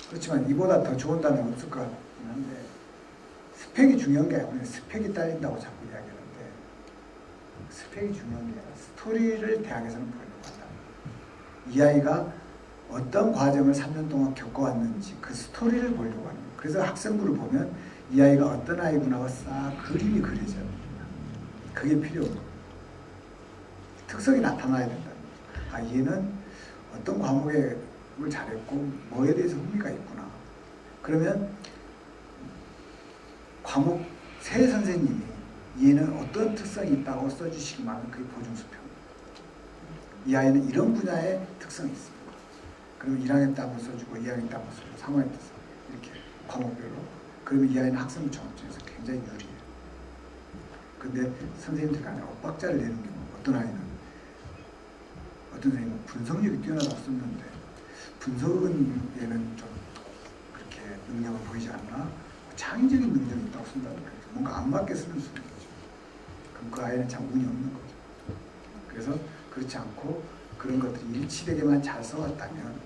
그렇지만 이보다 더 좋은 단어가 없을 것 같긴 한데 스펙이 중요한 게 아니라 스펙이 딸린다고 자꾸 이야기하는데 스펙이 중요한 게 아니라 스토리를 대학에서는 보려고 한다. 이 아이가 어떤 과정을 3년 동안 겪어왔는지 그 스토리를 보려고 하는 거예요. 그래서 학생부를 보면 이 아이가 어떤 아이구나가 싹 그림이 그려져요. 그게 필요해요. 특성이 나타나야 된다. 아, 얘는 어떤 과목을 잘했고 뭐에 대해서 흥미가 있구나. 그러면 과목 새 선생님이 얘는 어떤 특성이 있다고 써주시기만 하면 그게 보증수표입니다. 이 아이는 이런 분야의 특성이 있습니다. 그러면 1학년 때 한번 써주고 2학년 때 한번 써주고 3학년 때 이렇게 과목별로. 그러면 이 아이는 학생부 정업중에서 굉장히 유리해요. 근데 선생님들 간에 엇박자를 내는 경우 어떤 아이는 어떤 선생님은 분석력이 뛰어나다고 썼는데 분석은 얘는 좀 그렇게 능력을 보이지 않나? 창의적인 능력이 있다고 쓴다는 거예요. 뭔가 안 맞게 쓰는 수는 거죠. 그럼 그 아이는 참 운이 없는 거죠. 그래서 그렇지 않고 그런 것들이 일치되게만 잘 써왔다면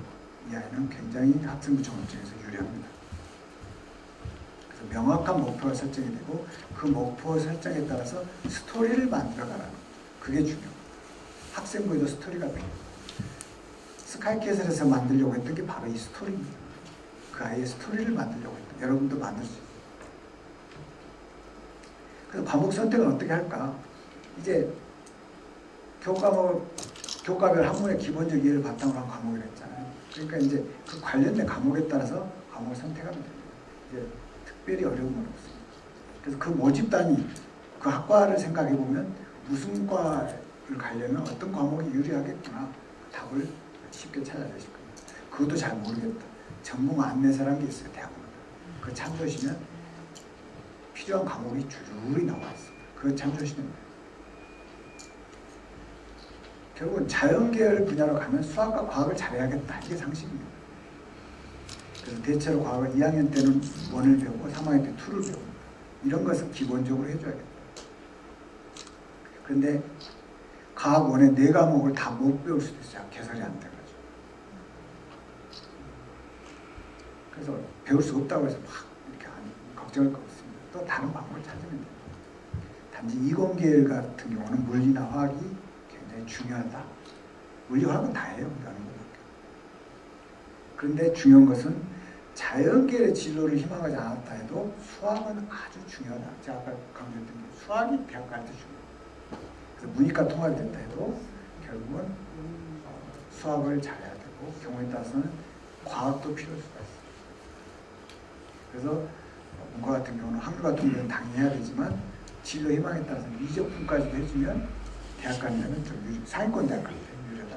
이 아이는 굉장히 학생부 정업중에서 유리합니다. 그래서 명확한 목표가 설정이 되고 그 목표 설정에 따라서 스토리를 만들어가라는 거죠. 그게 중요해요. 학생부에도 스토리가 필요해요. 스카이캐슬에서 만들려고 했던 게 바로 이 스토리입니다. 그 아이의 스토리를 만들려고 했던 여러분도 만들 수 있어요. 그래서 과목 선택은 어떻게 할까? 이제 교과별 학문의 기본적 이해를 바탕으로 한 과목을 했잖아요. 그러니까 이제 그 관련된 과목에 따라서 과목을 선택하면 됩니다. 이제 특별히 어려운 건 없습니다. 그래서 그 모집단이 그 학과를 생각해 보면 무슨 과를 가려면 어떤 과목이 유리하겠구나 답을 쉽게 찾아내실 겁니다. 그것도 잘 모르겠다. 전공 안내서라는 게 있어요. 대학원마다. 그거 참조하시면 필요한 과목이 줄줄이 나와 있습니다. 그거 참조하시면 돼요. 결국은 자연계열 분야로 가면 수학과 과학을 잘해야겠다. 이게 상식입니다. 그래서 대체로 과학을 2학년 때는 1을 배우고 3학년 때 2를 배웁니다. 이런 것은 기본적으로 해줘야겠다. 그런데 과학 1의 4과목을 다 못 배울 수도 있어요. 개설이 안 돼가지고. 그래서 배울 수 없다고 해서 막 이렇게 걱정할 거 없습니다. 또 다른 방법을 찾으면 됩니다. 단지 이공계열 같은 경우는 물리나 화학이 굉장히 중요하다. 물리학은 다 해요. 그런데 중요한 것은 자연계의 진로를 희망하지 않았다 해도 수학은 아주 중요하다. 제가 아까 강조했던 게 수학이 대학 갈 때 중요해요. 그래서 문이과 통합이 된다 해도 결국은 수학을 잘해야 되고 경우에 따라서는 과학도 필요할 수가 있어요. 그래서 문과 같은 경우는 학교 같은 경우는 당연히 해야 되지만 진로 희망에 따라서 미적분까지도 해주면 대학 가는 데는 좀 상위권 대학 가는 데 유리하다.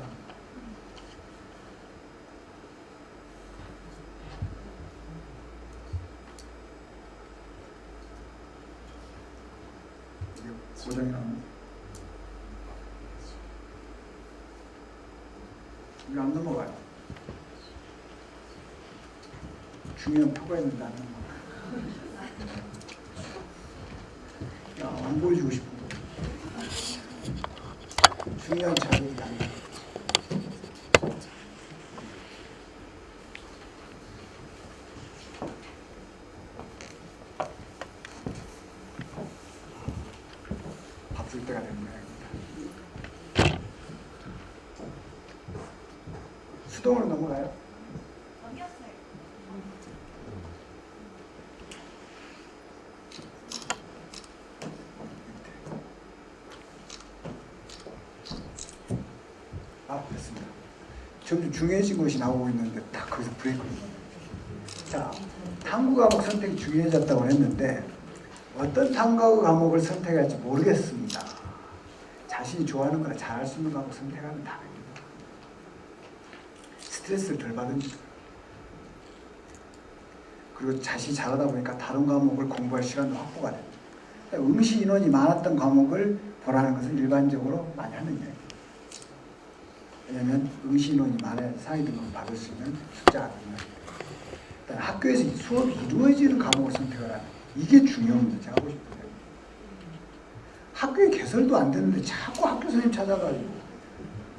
고정이 나오는 이거 안 넘어가요. 중요한 표가 있는데 안 넘어가요. 야, 안 보여주고 싶은 거. 중요한 자료가 아니야. 밥 줄 때가 된 모양입니다. 수동으로 넘어가요? 됐습니다. 점점 중요해진 것이 나오고 있는데 딱 거기서 브레이크를. 자, 탐구 과목 선택이 중요해졌다고 했는데 어떤 탐구 과목을 선택할지 모르겠습니다. 자신이 좋아하는 거나 잘할 수 있는 과목 선택하면 다릅니다. 스트레스를 덜 받으니까. 그리고 자신이 잘하다 보니까 다른 과목을 공부할 시간도 확보가 됩니다. 응시 인원이 많았던 과목을 보라는 것은 일반적으로 많이 하는 이야기예요. 왜냐하면 응시 인원이 많아야 상위 등급을 받을 수 있는 숫자가 됩니다. 학교에서 수업이 이루어지는 과목을 선택을 하는 이게 중요합니다. 제가 하고 싶은 데 학교에 개설도 안 되는데 자꾸 학교 선생님 찾아가지고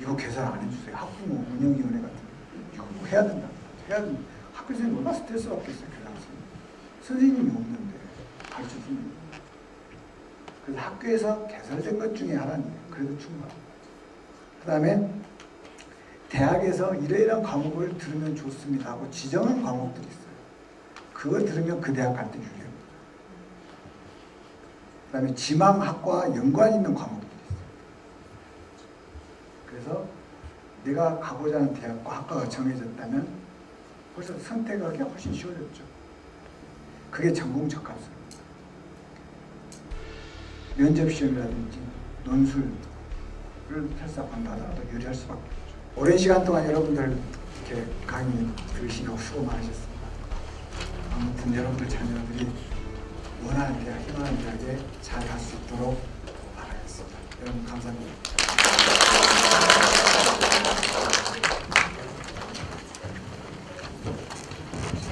이거 개설 안 해주세요. 학부모 운영위원회 같은 거 이거 뭐 해야 된다. 해야 된다. 학교 선생님 얼마나 스트레스 받겠어요. 교장선생님. 선생님이 없는데 가르쳐주는. 그래서 학교에서 개설된 것 중에 하나는 그래도 충분합니다. 그 다음에 대학에서 이러이러한 과목을 들으면 좋습니다 하고 지정한 과목들이 있어요. 그걸 들으면 그 대학 갈 때 유리합니다. 그 다음에 지망학과와 연관 있는 과목들이 있어요. 그래서 내가 가고자 하는 대학과 학과가 정해졌다면 벌써 선택하기가 훨씬 쉬워졌죠. 그게 전공 적합수입니다. 면접시험이라든지 논술을 탈락한다 하더라도 유리할 수밖에 없죠. 오랜 시간 동안 여러분들 이렇게 강의 들으시고 수고 많으셨습니다. 아무튼 여러분들 자녀들이 원하는 대학, 희망하는 대학에 잘 갈 수 있도록